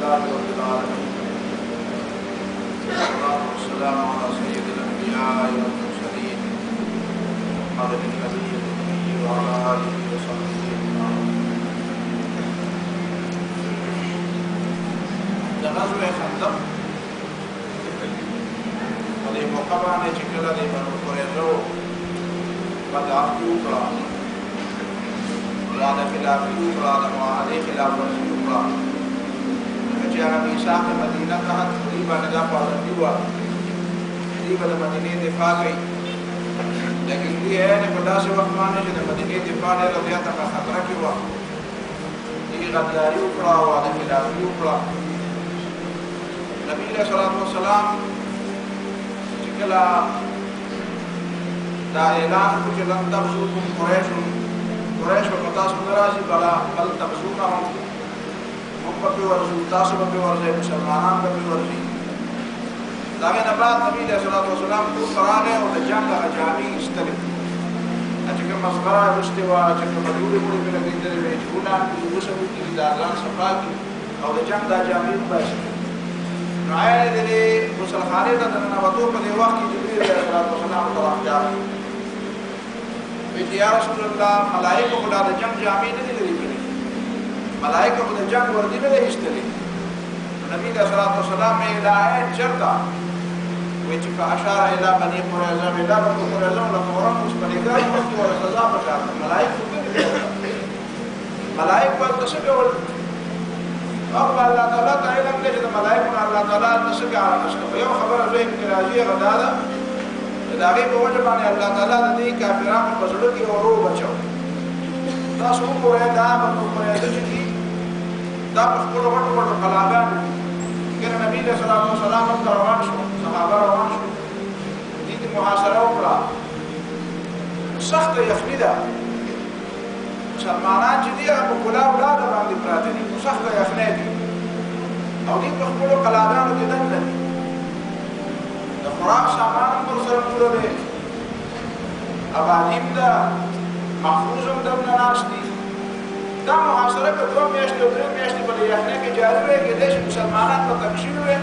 لله رب العالمين والصلاة والسلام على سيد الأنبياء والمرسلين محمد النبي الأمي وعلى آله وصحبه أجمعين. غزوة خندق هذه مقابلة شكلها دي بنو قريظة قد عقدوا قرآن وعلى خلافه قرآن وعلى خلافه قرآن جاء ميثاق مدينة كانت قريبا نجاح والدوا قريبا المدينة دفاع كي لكن دي ہے نے بڑا سے وقت مانے جو مدینے دفاع نے رضیات کا خطرہ کی ہوا یہ غداری اپڑا ہوا ہے خلافی اپڑا نبی علیہ الصلوۃ والسلام چکلا دا اعلان کو چلن تبسوکم قریش و پتاس مدراسی بلا بل تبسونا ہم بپی ورزی تاسو بپی ورزی مسلمانان بپی ورزی داغه نه بعد نبی علیہ الصلوۃ والسلام تو قرانه او د جنگ اجامی استلم اچھا مصبرا مستوا چې په دوی پورې په لګیدل وی چې ګنا وسو کی د ځان صفا کی او د جنگ اجامی بس راي دې مسلمانانه د نن وته په دی وخت کې جبرئیل علیہ الصلوۃ والسلام طرف جاء وی یا رسول الله ملائکه خدا د جنگ جامی نه لري ملائکه خدا جنگ وردی نه استلم نبی علیہ الصلوۃ والسلام نے الہی چرتا وچ فاشار الى بني قريظه الى بني قريظه لقران مسبلغان وسزا بشار ملائکه تسبح الله تعالی تعالی نے جو ملائکه اللہ تعالی تسبح على نفسه یو خبر زين کراجی غدادا داغه په وجه باندې الله تعالی د دې کافرانو په زړه کې اورو بچو تاسو وګورئ دا بني قريظه چې دا په خپل وټو قلاګان کله نبی صلی الله علیه وسلم روان شو صحابه روان شو دې محاصره وکړه سخت یخنی ده مسلمانان چې دي په کلا اولاد باندې پراته دي سخت یخنی دي او دې په خپل قلاګانو کې دنه د خوراک سامان پر سره پوره دي ابادیم ده محفوظم ده ناشتي دا محاصره په 2 میاشتې او 3 میاشتې په یخنۍ کې جاری وي کې د مسلمانانو په تکشیر وي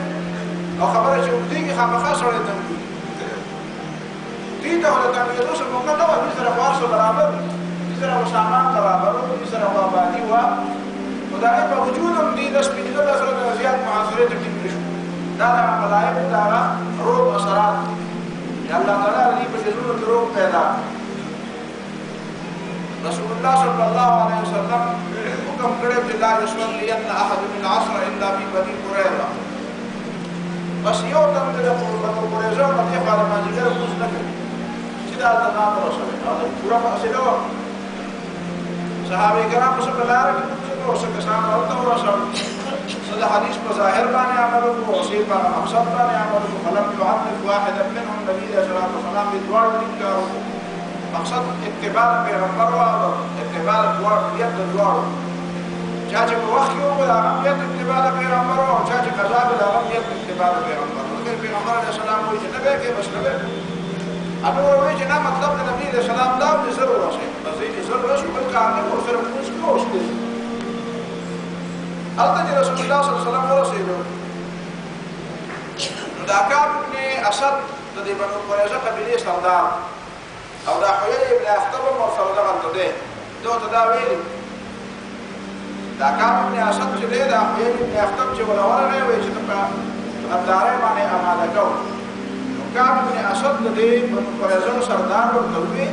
او خبره چې ودی کې خامخا سره ته دي ته ولته کې دوه څه موږ ته وایي سره واسو برابر دي سره سامان برابر دي سره آبادی وا خدای په وجود هم دي د سپینځه د سره زیات محاصره ته ټینګ شو دا د ملائکه دا روح اثرات یا الله تعالی دې په جنونو کې روح پیدا رسول الله صلی الله علیه وسلم حکم کړی چې لا یصلی ان احد من العصر الا في بني قريظه بس یو تم د بني قريظه باندې خاله ماجر کوم څه نه چې دا د نام رسول الله پورا فاصله صحابه کرام په بلاره کې څه څه کسان ورته ورسول صدا حدیث په ظاهر باندې عمل او اصل په مقصد باندې عمل او فلم يعرف واحد منهم نبی صلی الله علیه وسلم بدوار انکار مقصد اتباع پیغمبر او اتباع دوار دوار چاچه په وخت یو بل اهمیت اتباع پیغمبر او چاچه قضا بل اهمیت اتباع پیغمبر او پیغمبر علیه السلام وایي چې نبی کې بس نبی اته وایي چې نه مطلب د نبی علیه السلام دا د ضرور شي بس دې ضرور شو بل کار نه او سره پوښتنه کوشته البته رسول الله صلی الله علیه وسلم ورسېدو دا کار نه اسد د دې بنو قریظه قبیله سردار او دا حیی ابن اخطب مرسل دا غلطه ده دوته دا ویلی دا کام ابن اسد چې ده دا حیی ابن اخطب چې ولا ورغی وی چې په غدارې باندې آماده کو نو کام ابن اسد د دې په قریظه سردار ورته وی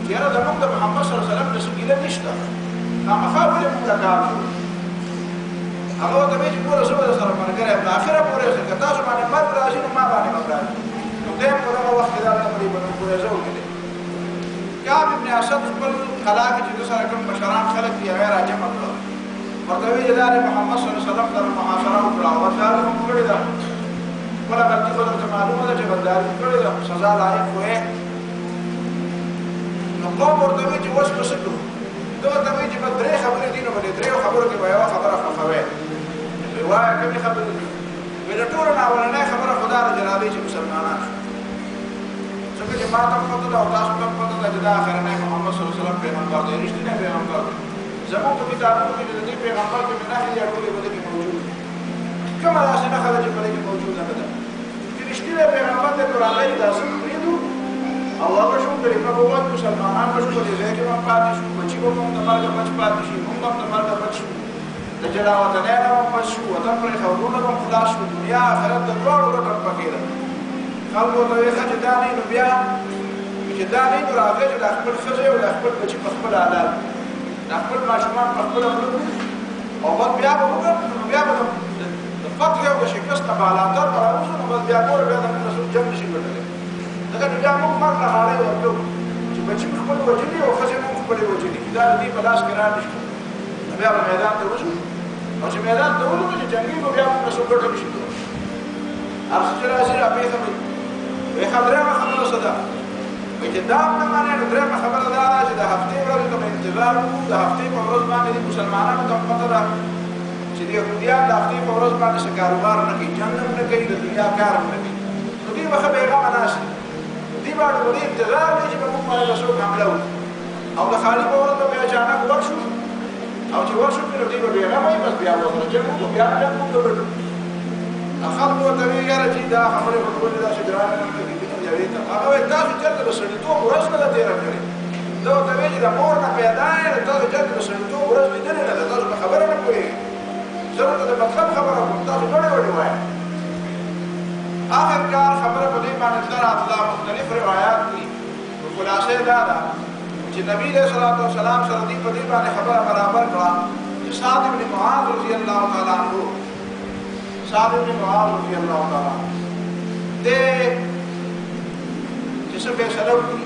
چې را د محمد صلی الله علیه وسلم د سګیله نشته هغه ولې موږ کار هغه ته چې پوره سره سره مرګره په اخره پوره څنګه تاسو باندې مرګ راځي نو ما باندې مرګ راځي نو دې په هغه وخت دا تقریبا قریظه وکړي کعب ابن اسد خپل خلاق چې سره کوم بشران خلق دی هغه راجم کړو ورته وی جلال محمد صلی الله علیه وسلم در محاصره وکړه او دا هم کړی دا ولا غلطي په ته معلومه ده چې بداري کړی دا سزا لایق وې نو قوم ورته وی چې وس پسکو دا ته وی چې په درې خبرې دي نو په درې خبرو کې به یو خبره خفوي روایت کوي خبرې ویل ټول نه ولنه خبره خدا جلاله چې مسلمانان څنګه چې ما ته پته دا او تاسو ته پته ده چې دا اخرنه محمد صلی الله علیه وسلم پیغمبر دی رښتینی پیغمبر زموږ په کتابونو کې د دې پیغمبر کې نه هي ټولې بده کې موجود كما لا سنة خرج ملك موجودة بدا تشتري بيغمبر دي قرآن لي دا سن قريدو الله بشو قريب نبوات مسلمان بشو قريب زيكي من پاتشو بچی کو من دمارگ بچ پاتشی من دمارگ بچو دجلا وطنینا من بچو وطن پر خورون من خلاشو دنیا آخرت دوار ورطن پکیرا خلقو توی خج دانی نو بیا چې دانی نو راغی چې د خپل خزه او د خپل بچی په خپل حالات د خپل ماشومان په خپل او بیا بیا فتح او شکست بالاتر پر اوسه نو بیا مور بیا د رسول جنگ شي ګټل دا بیا موږ مرګ حاله ورته چې بچی خپل وجني او خزه موږ خپل وجني دا دې په لاس کې را نشو بیا په میدان ته وځو او چې میدان ته ولو چې جنگي نو بیا موږ رسول ګټل شي ارڅ چې راځي را به ته وي خبره صدا چې دا په معنی نو درېمه خبره دا ده چې د هفتې ورځې ته انتظار وکړو د هفتې په ورځ باندې د مسلمانانو ته پته ده چې د یهودیان د هفتې په ورځ باندې څه کاروبار نه کوي جنګ هم نه کوي د دنیا کار هم نه کوي نو دوی به ښه بېغمه ناست دوی باندې به انتظار دی چې به موږ باندې به څوک حمله وکړي او د خالي په ورځ به بیا اچانک ورشو او چې ورشو نو دوی به بېغمه وي بس بیا ورسره جنګ وکړو بیا جنګ موږ وګټو خلکو ورته ویل یاره چې دا خبرې به ټولې داسې ګرانې نه کوي هغه وایي تاسو چېرته د سړیتوب ورځ نه ده تېره کړې ده ورته ویل چې د مور نه پیدا یې تاسو چېرته د سړیتوب ورځ لیدلې نه ده تاسو په خبره نه پوهېږئ زه ورته د مطلب خبره کوم تاسو ګڼې وړې وایئ آخرکار خبره په دې باندې تله راتله مختلف روایات دي نو خلاصه یې دا ده چې نبي علیه الصلاة والسلام سره دوی په دې باندې خبره برابر کړه چې سعد بن معاذ رضي الله تعالی عنه سعد بن معاذ رضي الله تعالی عنه دې چې څه فیصله وکړي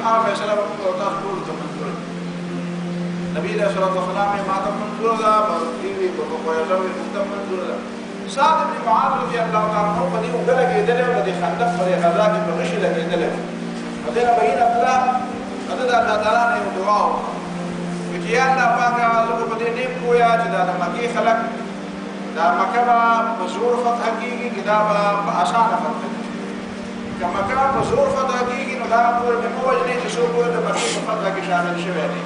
هغه فیصله به تاسو ټولو ته منظوره نبي علیه الصلاة والسلام یې ما ته منظوره ده بروتي وي په قریظه وي موږ ته منظوره ده سعد بن معاذ رضي الله تعالی عنه په دې اوږده لګېدلی و د دې خندق په دې غزا کې په غشي لګېدلی و په دې نه بهینه تله هغه د الله تعالی نه یو دعا وکړه چې یا الله پاکه زه په دې ډېر پوهیا چې دا د مکې خلک دا مکه به په زور فتح کېږي که دا به په اسانه فتح کېږي که مکه په زور فتح کېږي نو دا پورې مې مه وژنې چې څوک د مکې په فتح کې شامل شوی دی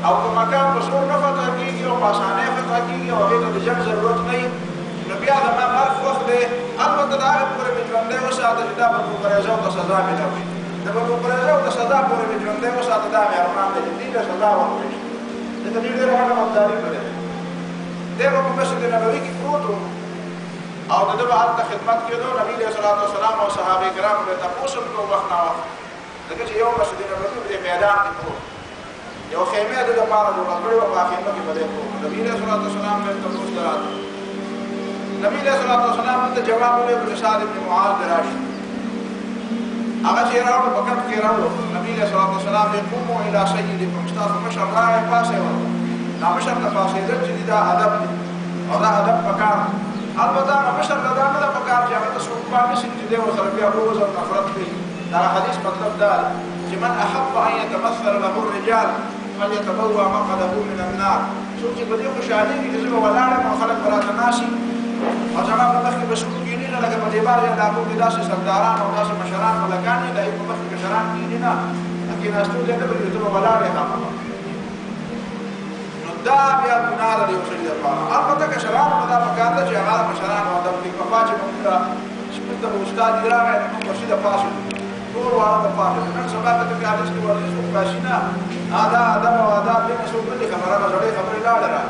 او که مکه په زور نه فتح کېږي او په اسانۍ فتح کېږي او هغې ته د جنګ ضرورت نه وي نو بیا زما مرګ وخت دی البته د هغې پورې مې ژوندی وساته چې دا بنو قریظو ته سزا مېلوي د بنو قریظو ته سزا پورې مې ژوندی وساته دا مې ارمان دی چې دوی ته سزا ورکړی شي ځکه دوی ډېره غټه مالداري کړې دی به په مسجد نبوي کې پروت و او د ده به هلته خدمت کېدو نبي علیه صلات وسلام او صحابه کرامو به یې تپوس هم کوو وخت ناوخت ځکه چې یو مسجد نبوي په دې میدان کې پروت یو خیمه د ده دپاره جوړه کړې وه په هغه خیمه کې به دی پروت نبي علیه صلات وسلام به یې تپوس ته راته نبي علیه صلات وسلام ته جواب وویل چې سعد بن معاذ دې راشي هغه چې یې راوړو په کټ کې یې راوړو نبي علیه صلات وسلام یې قومو الی سیدکم ستاسو مشر راغی پاسې ورته دا مشر ته پاسېدل چې دا ادب دی او دا ادب پکار البته هغه مشر ته دا نه ده پکار چې هغه ته څوک پام نشي چې دی ورسره بیا بغض او نفرت کوي دا حدیث مطلب دا چې من احب ان يتمثل له الرجال فليتبوأ مقعده من النار څوک چې په دې خوشحالېږي چې زه به ولاړ یم او خلک به راته ناست او زما په مخ کې به څوک کښېني نه لکه په دې بعضې علاقو کې داسې سرداران او داسې مشران ملکان دي د هغې په مخ کې کشران کښېني نه کښېناستو ځای نه لري ته به ولاړ یې خامخا دا بیا ګناه ده د یو سړي دپاره البته کشرانو ته دا پکار ده چې هغه د مشرانو ادب کوي پخوا چې موږ ته سکول ته به استاد یې راغی نو موږ ورشي د پاسو ټول واړه د پاسو نن سبا که ته کالج کې ورځې څوک پاشي نه دا ادب او آداب دې نه څوک نه دي خبره هغه زړې خبرې لاړې را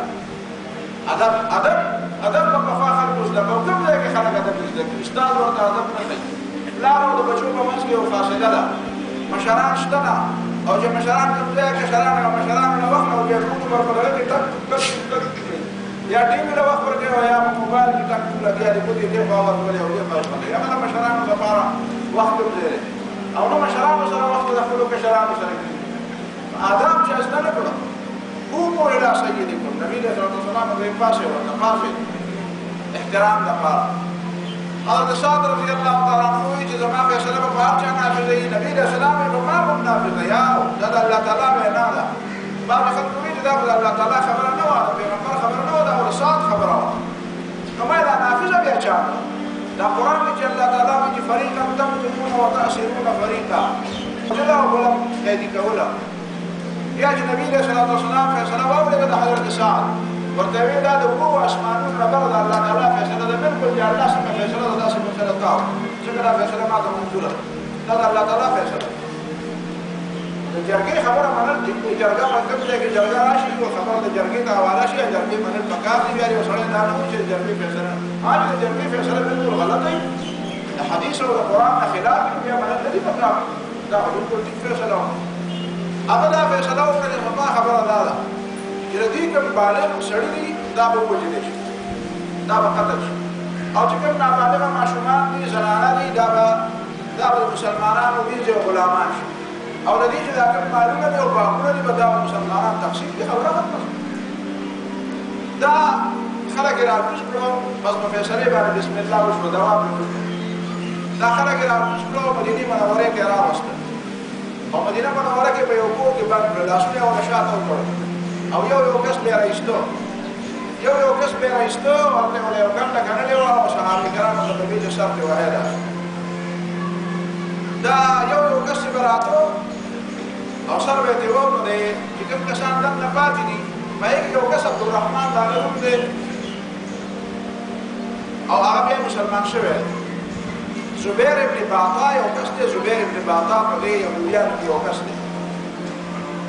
ادب به پخوا خلکو زده کوو کوم ځای کې خلک ادب زده کوي استاد ورته ادب نه کوي پلار او د بچو په منځ کې یو فاصله ده مشران شته نه او چې مشران کوم ځای کې مشران له وخت او بیا ټول ورپلوي کې ټک یا ټي وي له وخت ورکوي او یا موبایل کې ټک لګیا دی په دې دې خوا ورکوي او دې خوا ورکوي هغه د مشرانو لپاره وخت هم دی او نو مشرانو سره وخت د خپلو کشرانو سره کوي آداب چې زده نه کړو قوموا الی سیدکم نبي علیه الصلاة والسلام دې پاسې ورته پاسې احترام دپاره حضرت سعد رضی الله تعالی عنہ وایي چې زما فیصله به په هر چا نافظه وي نبي علیه السلام یې په ما هم نافظه یا دا د الله تعالی وینا ده بعض خلک وایي چې دا د الله تعالی خبره نه وه د پیغمبر خبره نه وه دا د سعد خبره وه نو ما دا نافظه بیا چا کړه دا قرآن کې چې الله تعالی وایي چې فریقا تقتلون وتأسرون فریقا جلا او بله قیدي کوله یا چې نبي علیه الصلاة والسلام فیصله واورېده د حضرت سعد ورته وی دا د وو اسمانونو ربر د الله تعالی فیصله ده بالکل دی الله څخه فیصله ده داسې فیصله کاو څنګه دا فیصله ما ته منظور ده دا د الله تعالی فیصله د جرګې خبره منل چې جرګه مطلب دی چې جرګه راشي او خبره د جرګې ته حواله شي جرګې منل پکار دی بیا یو سړی دا نه و چې جرګې فیصله هغه د جرګې فیصله بالکل غلط دی د حدیث او د قرآن نه خلاف بیا منل نه دي پکار دا بالکل ټیک فیصله هغه دا فیصله وکړي خو خبره دا ده چې د دې کوم بالغ سړی دی دا به وجل شي دا به قتل شي او چې کوم نابالغ ماشومان دي زنانه دي دا به مسلمانانو دي غلامان شي او د دې چې دا کوم معلومه دي او باغونه دي به دا مسلمانان تقسیم دي خبره ختمه دا خلک راوښ کړو بس په فیصله باندې بسم الله وشو دوام وکړو دا خلک راوښ کړو مدینه منوره کې راوستل او مدینه منوره کې په یو کوه کې باندې لاسونه او نشاط وکړو او یو کس به راځتو یو کس به راځتو او ته ولې یو ګنټه کنه له او صحابه کرامو ته به دې شرط وایي دا یو کس به راتو او سره به ته وو نو دې چې کوم کسان دلته پاتې دي مې یو کس عبدالرحمن دا نوم دی او هغه مسلمان شوی زبیر ابن بعطا یو کس دی زبیر ابن بعطا په دې یهودیانو کې یو کس دی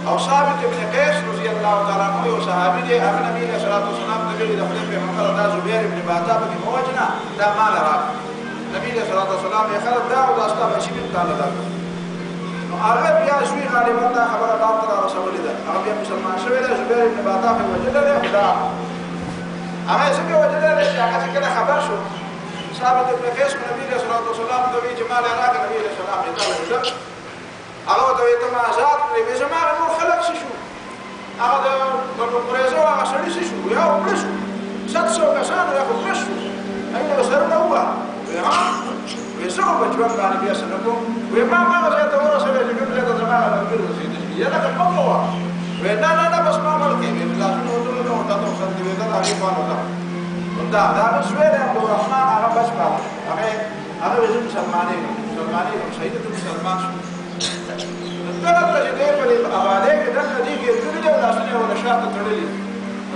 او ثابت ابن قیس رضی الله تعالی عنہ یو صحابي دی هغه نبی صلی الله علیه وسلم ته ویلي د خپل پیغمبر دا زبیر ابن بعطا په موجنا دا مال راک نبی صلی الله علیه وسلم یې خلک دا او داستا به شي په تعالی دا نو هغه بیا شوی غالبا دا خبره دا تر رسول ده هغه بیا مسلمان شوی دی زبیر ابن بعطا په وجه ده خدا هغه څنګه وجه ده چې هغه څنګه خبر شو ثابت ابن قیس نبی صلی الله علیه وسلم ته وی جمال راک نبی صلی الله علیه وسلم هغه ته وی ته ما آزاد کړې به زما نور خلق شو هغه د بنو قریظه هغه سړي شو یا وکړ شو 700 کسان یا وکړ شو ایله سره نو وه وی زه په ژوند باندې بیا څه نه کوم وی ما هغه ته ورسېږي چې کوم ځای ته زما راغلی رسېږي یا دا کوم وه وی نه بس ما عمل کوي لاسونه ټول نو تاسو سره دی دا هغه باندې دا شوی دی عبدالرحمن هغه بس باندې هغه مسلمانې شهید مسلمان شو دغه چې دی په آبادۍ کې دغه دي کې ټول دی لاسونه ولا شاته تړلي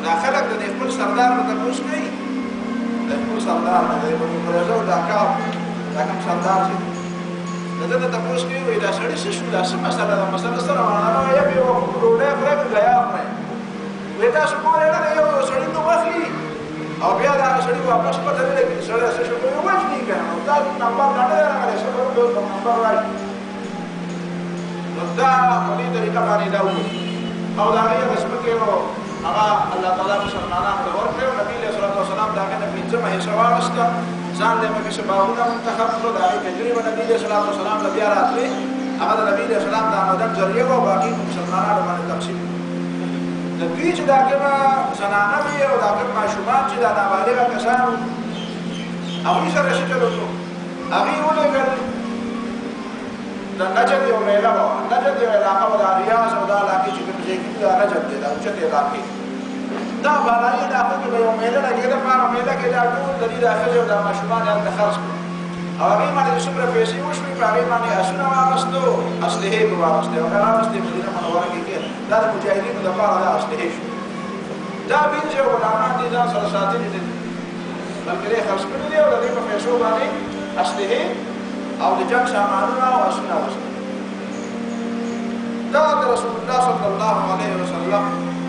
دا خلک د خپل سردار ته تاسو نه د خپل سردار نه دی په پروژه دا کار دا کوم سردار چې دغه ته تاسو کې وي دا سړی څه شو دا څه مسله ده مسله سره روانه یا به وګورئ فرق غیا وي تاسو کوله نه یو سړی نو واخلي او بیا دا سړی واپس پته نه لګي سړی څه شو یو وځي کنه دا نمبر نه راغلی څه ورو نمبر راځي دا په دې طریقه باندې دا وایي او دا یې رسمت یو هغه الله تعالی مسلمانانو ته ورکړو نبی صلی الله علیه وسلم دا کنه پنځمه حصہ واغسته ځان له مکه شباونه منتخب کړو دا یې تجربه نبی صلی الله علیه وسلم بیا راتلی هغه د نبی صلی الله علیه وسلم د آمدن ذریعہ او باقي مسلمانانو باندې تقسیم د دوی چې دا کومه زنانه وي او دا کوم ماشومان چې دا نابالغ کسان هغوی سره څه چلو وکړو هغوی ولېږل د نجد یو میله وه نجد یو علاقه وه د ریاض او دا علاقې چې کوم ځای کې دا نجد دی دا اوچتې علاقې دا بالایي علاقو کې به یو میله لګېده په هغه میله کې دا ټول د دې دا ښځې او دا ماشومان یې هلته خرڅ کړو او هغې باندې چې څومره پیسې وشوې په هغې باندې اسونه واغستو اسلحې به واغستې او راغستې مدینه منوره کې دا د مجاهدینو دپاره دا اسلحې شو دا بینځې او غلامان دي ځان سره ساتلي دي بلکې دې خرڅ کړي دي او د دې په پیسو باندې اسلحې او د جنګ سامانونه او اسونه واغستل دا د رسول الله صلی الله علیه وسلم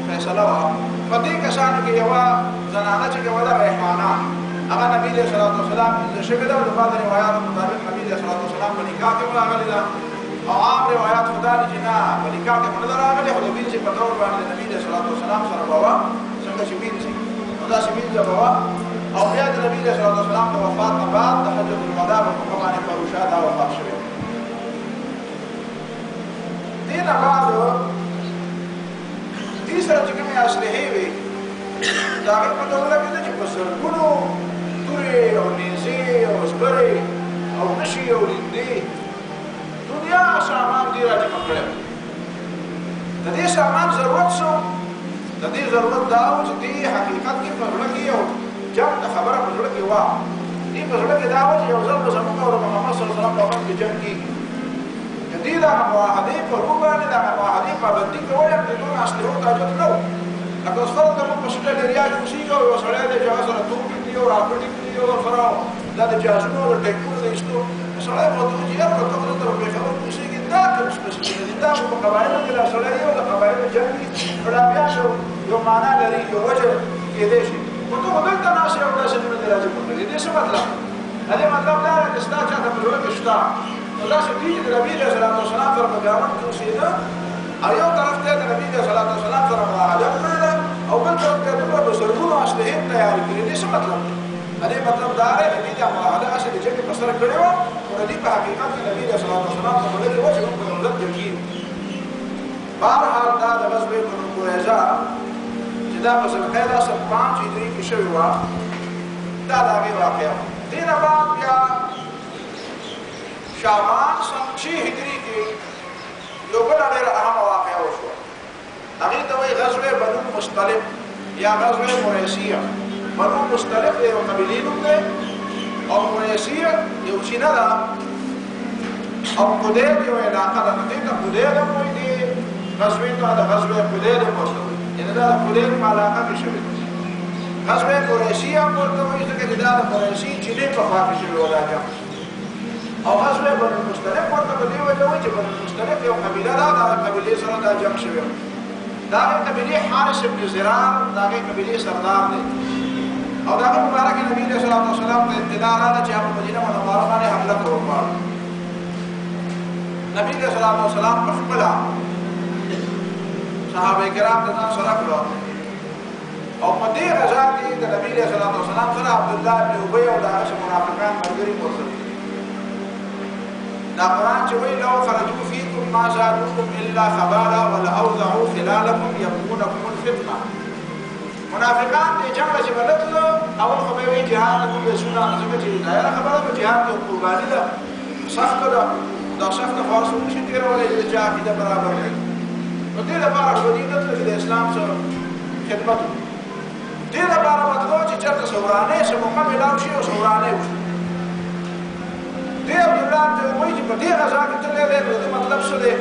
فیصله وه په دې کسانو کې یوه زنانه چې کومه ده ریحانه هغه نبی علیه الصلاة والسلام شوې ده او د بعض روایاتو مطابق نبی علیه الصلاة والسلام په نکاح کې راغلې ده او عام روایات خو دا دي چې نه په نکاح کې نه ده راغلې خو د بینځې په ډول باندې د نبي علیه الصلاة والسلام سره به وه څنګه چې بینځې نو داسې بینځه به وه او بیا د نبي علیه الصلاة والسلام د وفات نه بعد د حجة الوداع په موقع باندې فروشه دا وفات شوې دې نه بعد دې سره چې کومې اسلحې وې د هغې په ډول لګېده چې په زرګونو تورې او نیزې او زبرې او نشي او لیندې دنیا سامان دې راجمع کړی د دې سامان ضرورت شو د دې ضرورت دا و چې دې حقیقت کې په زړه کې یو جنګ ته خبره په زړه کې وه دې په زړه کې دا و چې یو ځل به زموږ او د محمد صلی الله علیه وسلم په وخت کې جنګ کېږي د دې دغه معاهدې په روح باندې دغه معاهدې پابندي کول یې د دونه اسلحو ته حاجت نه و لکه اوس فرض کوم په شکل لري چې اوسېږي او یو سړی دی چې هغه سره توپ کړي او راپټې کړي او ورسره دا د جاسونو او د ټیکونو د ایستو سړی به ورته وایي چې یاره ته خو دلته په پېښور کې اوسېږي دا کوم سپېسیفیک دی دا خو په قبایلو کې دا سړی دی او د قبایلو جنګ دي نو دا بیا یو معنا لري یو وجه کېدی شي خو ته خو دلته ناست یې او داسې نومونه دې راځي کوم دې څه مطلب د دې مطلب دا دی چې ستا چاته په زړه کې شته نو داسې دي چې د نبي علیه السلام سره په ګاونډ کې اوسېده او یو طرف ته د نبي علیه السلام سره معاهده کړې ده او بل طرف ته دومره د زرګونو اسلحې تیارې کړي دي څه مطلب دی د دې مطلب دا دی د دې دا معاهده هسې د جګړې په سر کړې وه خو د دې په حقیقت کې نبي علیه السلام ته ویلې وه چې موږ په یو ځل جنګي بهرحال دا د غزوې بنو قریظه چې دا په ذوالقعده 5 هجري کې شوې وه دا د هغې واقعه وه دې نه بعد بیا شعبان 6 هجري کې یو بله ډېره اهمه واقعه وشوه هغې ته وایي غزوې بنو مصطلق یا غزوې قریشیه بنو مصطلق د یو قبیلې نوم دی او قریشیه یو چینه ده او قدید یو علاقه ده نو دې ته قدید هم وایي دې غزوې ته د غزوې قدید هم ورته وایي یعنې دا د قدید په علاقه کې شوې ده غزوې قریشیه هم ورته وایي ځکه چې دا د قریشي چینې په خوا کې شوې وه دا جنګ او غزوې بنو مصطلق ورته په دې وجه وایي چې بنو مصطلق یو قبیله ده د هغې قبیلې سره دا جنګ شوی و د هغې قبیلې حارث بن زرار د هغې قبیلې سردار دی او د هغه مبارک نبي علیه السلام ته اطلاع راغله چې هغه په مدینه منوره باندې حمله وکړي نبي علیه السلام په خپله صحابه کرام د ځان سره کړه او په دې غزا کې د نبي علیه السلام سره عبدالله بن ابی او د هغه منافقان ملګري ورسره دا قرآن چې وایي لو خرجوا فيكم ما زادوكم الا خبالا ولاوضعوا خلالكم يبغونكم الفتنه منافقان دې جنګ چې بلتلو اول خو به وایي جهاد کوم رسول الله څنګه چې دا خبره په جهاد کې قرباني ده سخت ده دا سخت خاص نشي تیرولای د جهاد د برابر نه نو دې لپاره خو دې دلته د اسلام سره خدمت دې لپاره مطلب چې چېرته سورانه سره مقابله وشي او سورانه وشي دې عبدالله ته وایي چې په دې غزا کې تللی دی نو دې مطلب څه دی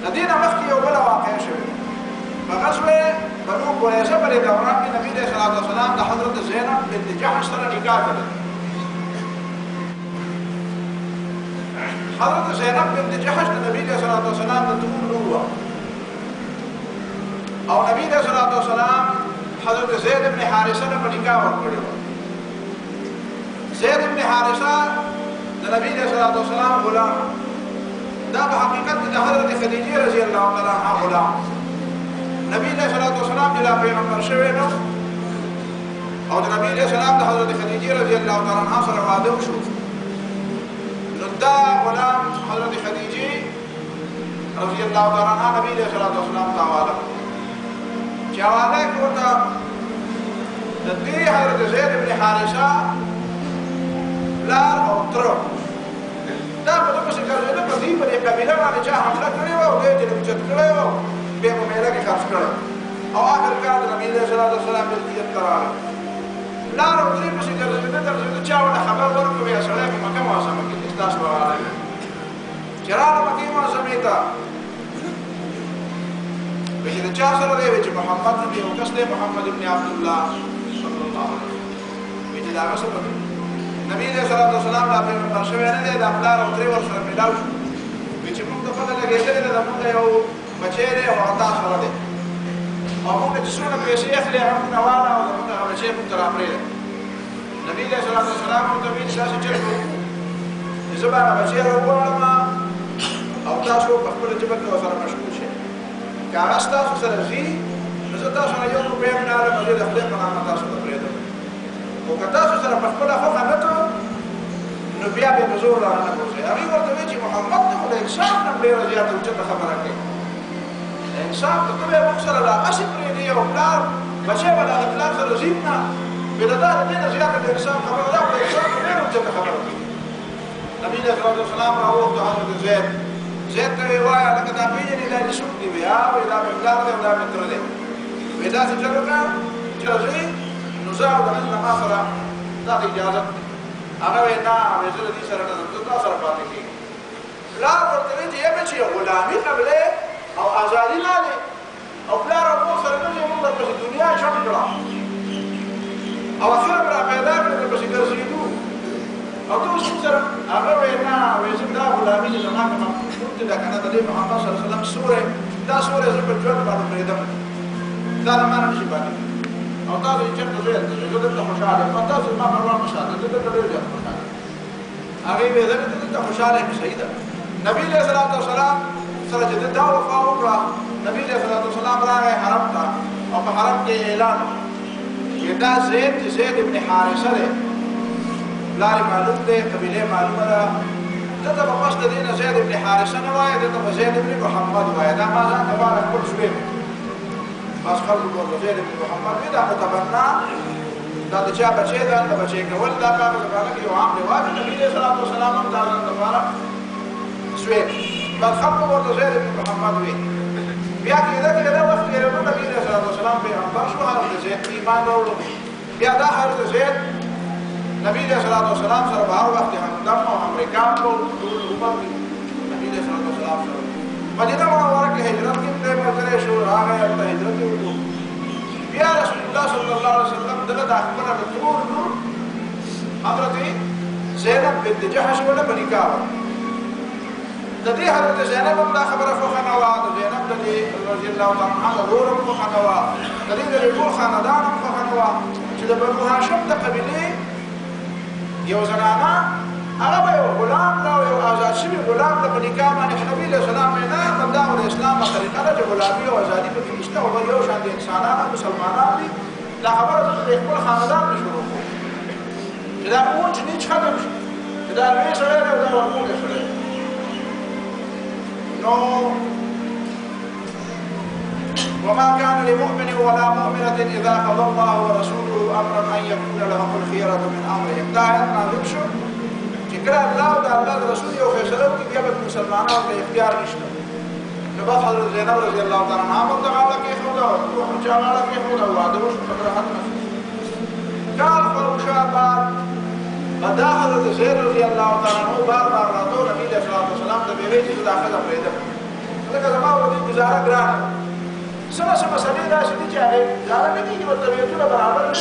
د دې نه مخکې یو بله واقعه شوې په غزوې بنو قریظه په دې دوران کې نبي علیه السلام د حضرت زینب بنت جحش سره نکاح کړی حضرت زینب بنت جحش د نبي علیه السلام د ترور لور وه او نبي علیه السلام حضرت زید بن حارثه نه په نکاح ورکړی وه زید بن حارثه د نبی علیه السلام غلام دا په حقیقت کې د حضرت خدیجه رضی الله تعالی عنها غلام نبی علیه السلام چې لا پیغمبر شوی نو او د نبی علیه السلام د حضرت خدیجه رضی الله تعالی عنها سره واده وشو نو دا غلام حضرت خدیجه رضی الله تعالی عنها نبی علیه السلام ته حواله چې حواله یې ورته د دې حضرت زید بن حارثه پلار او تره دا په دغه شکل نه په دې باندې قبیله باندې چې حمله کړې وه او دې ته اوچت کړی و بیا په میله کې خرڅ کړی او آخر کار د نبي علیه السلام ملکیت ته راغی پلار او ترې په شکل نه درځېده چا ورته خبر ورکړو یا سړی په مکه معظمه کې چې ستاسو به راغلی چې راغله مکې معظمې ته چې د چا سره دی چې محمد نوم یو کس دی محمد بن عبدالله صلی الله علیه وسلم چې د هغه څه نبی علیه السلام لا پیغمبر شوی نه دی دا پلار او ترې ورسره میلاو شو وایي چې موږ ته پته لګېدلې ده زموږ یو بچی دی او هغه تا سره دی او موږ چې څومره پیسې اخلي هغه موږ واله او زموږ هغه بچی موږ ته راپرېږدي نبی علیه السلام ورته وایي چې داسې چل کړو چې زه به هغه بچی راوغواړم او تاسو په خپله ژبه کې ورسره مشغول شئ که هغه ستاسو سره ځي نو زه تاسو نه 1 روپۍ هم نه اخلم او زه د خدای په نامه تاسو ته پرېږدم خو که تاسو سره په خپله خوښه نه کړو نو بیا به زور رانه کوئ هغې ورته وایي چې محمد ته خو د انصاف نه ډېره زیاته اوچته خبره کوي انصاف ته ته به موږ سره لا هسې پرېږدي او پلار بچی به د هغه پلار سره ځي نه بې د دا د دې نه زیاته د انصاف خبره ده خو د انصاف نه ډېره اوچته خبره کوي نبي علیه السلام راوغوښته حضرت زید ته یې وایه لکه دا پېژنې دا دې څوک دي وایي وایي دا مې پلار دی او دا مې تره دی وایي داسې چل وکړه چې راځئ نو زه او د نن له ما سره دا د اجازت دی هغه وایي نه وایي زه له دې سره نه ځم زه تا سره پاتې کېږم پلار ورته وایي چې ای بچیه غلامي قبلې او ازادي نه دی او پلار او مور سره نه ځي موږ د پټ کړه او اخر را پیدا کړل په شکر زیدو او تو سره هغه وینا وې چې دا غلامي چې زما کوم څه دا کنه د محمد صلی الله علیه وسلم سوره دا سوره زه په ژوند باندې پریدم دا نه مانه شي باندې او تاسو چې څنګه زه دلته خوشاله یم تاسو ما پروا نه شاته زه دلته ډېر ځم خوشاله هغه به زه دلته خوشاله یم شهیدا نبی له صلوات و سلام سره چې دا وفا وکړه نبی له صلوات و سلام راغی حرم ته او په حرم کې اعلان دا زید ابن حارثه ده لاري معلوم ده قبيله معلومه ده دته په پس د دین زید ابن حارثه نه وایي دته په زید ابن محمد وایي دا ما ځان تبارک کول شوی بس خلکو ورته زید ابن محمد دا متبنا دا د چا بچی دا د بچی کول دا په زمانه کې یو عام رواج نبی صلی الله علیه وسلم دا ځان تبارک شوی بس خلکو ورته زید ابن محمد وایي بیا کېده چې دا وخت یې نو نبی صلی الله علیه وسلم پیغمبر شو هغه زید ایمان ورو بیا دا هر زید نبی صلی الله علیه وسلم سره په هر وخت همدم او امریکان ټول عمر نبی صلی الله علیه وسلم سره مدینه منوره کې هجرت کې په مرګره شو هغه ته هجرت وکړو بیا رسول الله صلی الله علیه وسلم دغه د خپل ټول نور حضرت زینب بنت جحش ولا بنکاو د دې حضرت زینب هم دا خبره خو خنوا د زینب د رضی الله تعالی عنها ورور خو خنوا د دې د ټول خاندان خو خنوا چې د بنو هاشم د قبيله یو زنانه هغه به یو غلام دا یو آزاد شوی غلام د نکاح باندې نبی له سلام نه بندا او اسلام طریقه ده چې غلامي او ازادي په کې نشته او یو شان دي انسانانو مسلمانانو دي دا خبره د خپل خاندان شروع چې دا مونږ نه ختم شي دا لوی سره دا ورموږ سره نو وما كان لمؤمن ولا مؤمنة إذا قضى الله ورسوله أمرا أن يكون لهم الخيرة من أمرهم داعية نازل شو شكرا الله وتعالى الرسول وفيصله كي بيبقى مسلمانه باختيار نشته نبات حضرت زينب رضي الله تعالى عنها مرتقى كيف هو وروح جعل كيف هو وعده فقرة حتى قال فروشابات بدا حضرت زيد رضي الله تعالى عنه بار راتو نبي صلى الله عليه وسلم تبيوي چې داخله پرېده لکه زما ودی گزاره ګرانه سمه مسلې دا چې چې هغه ځاره نه دي چې طبيعتونه برابر نه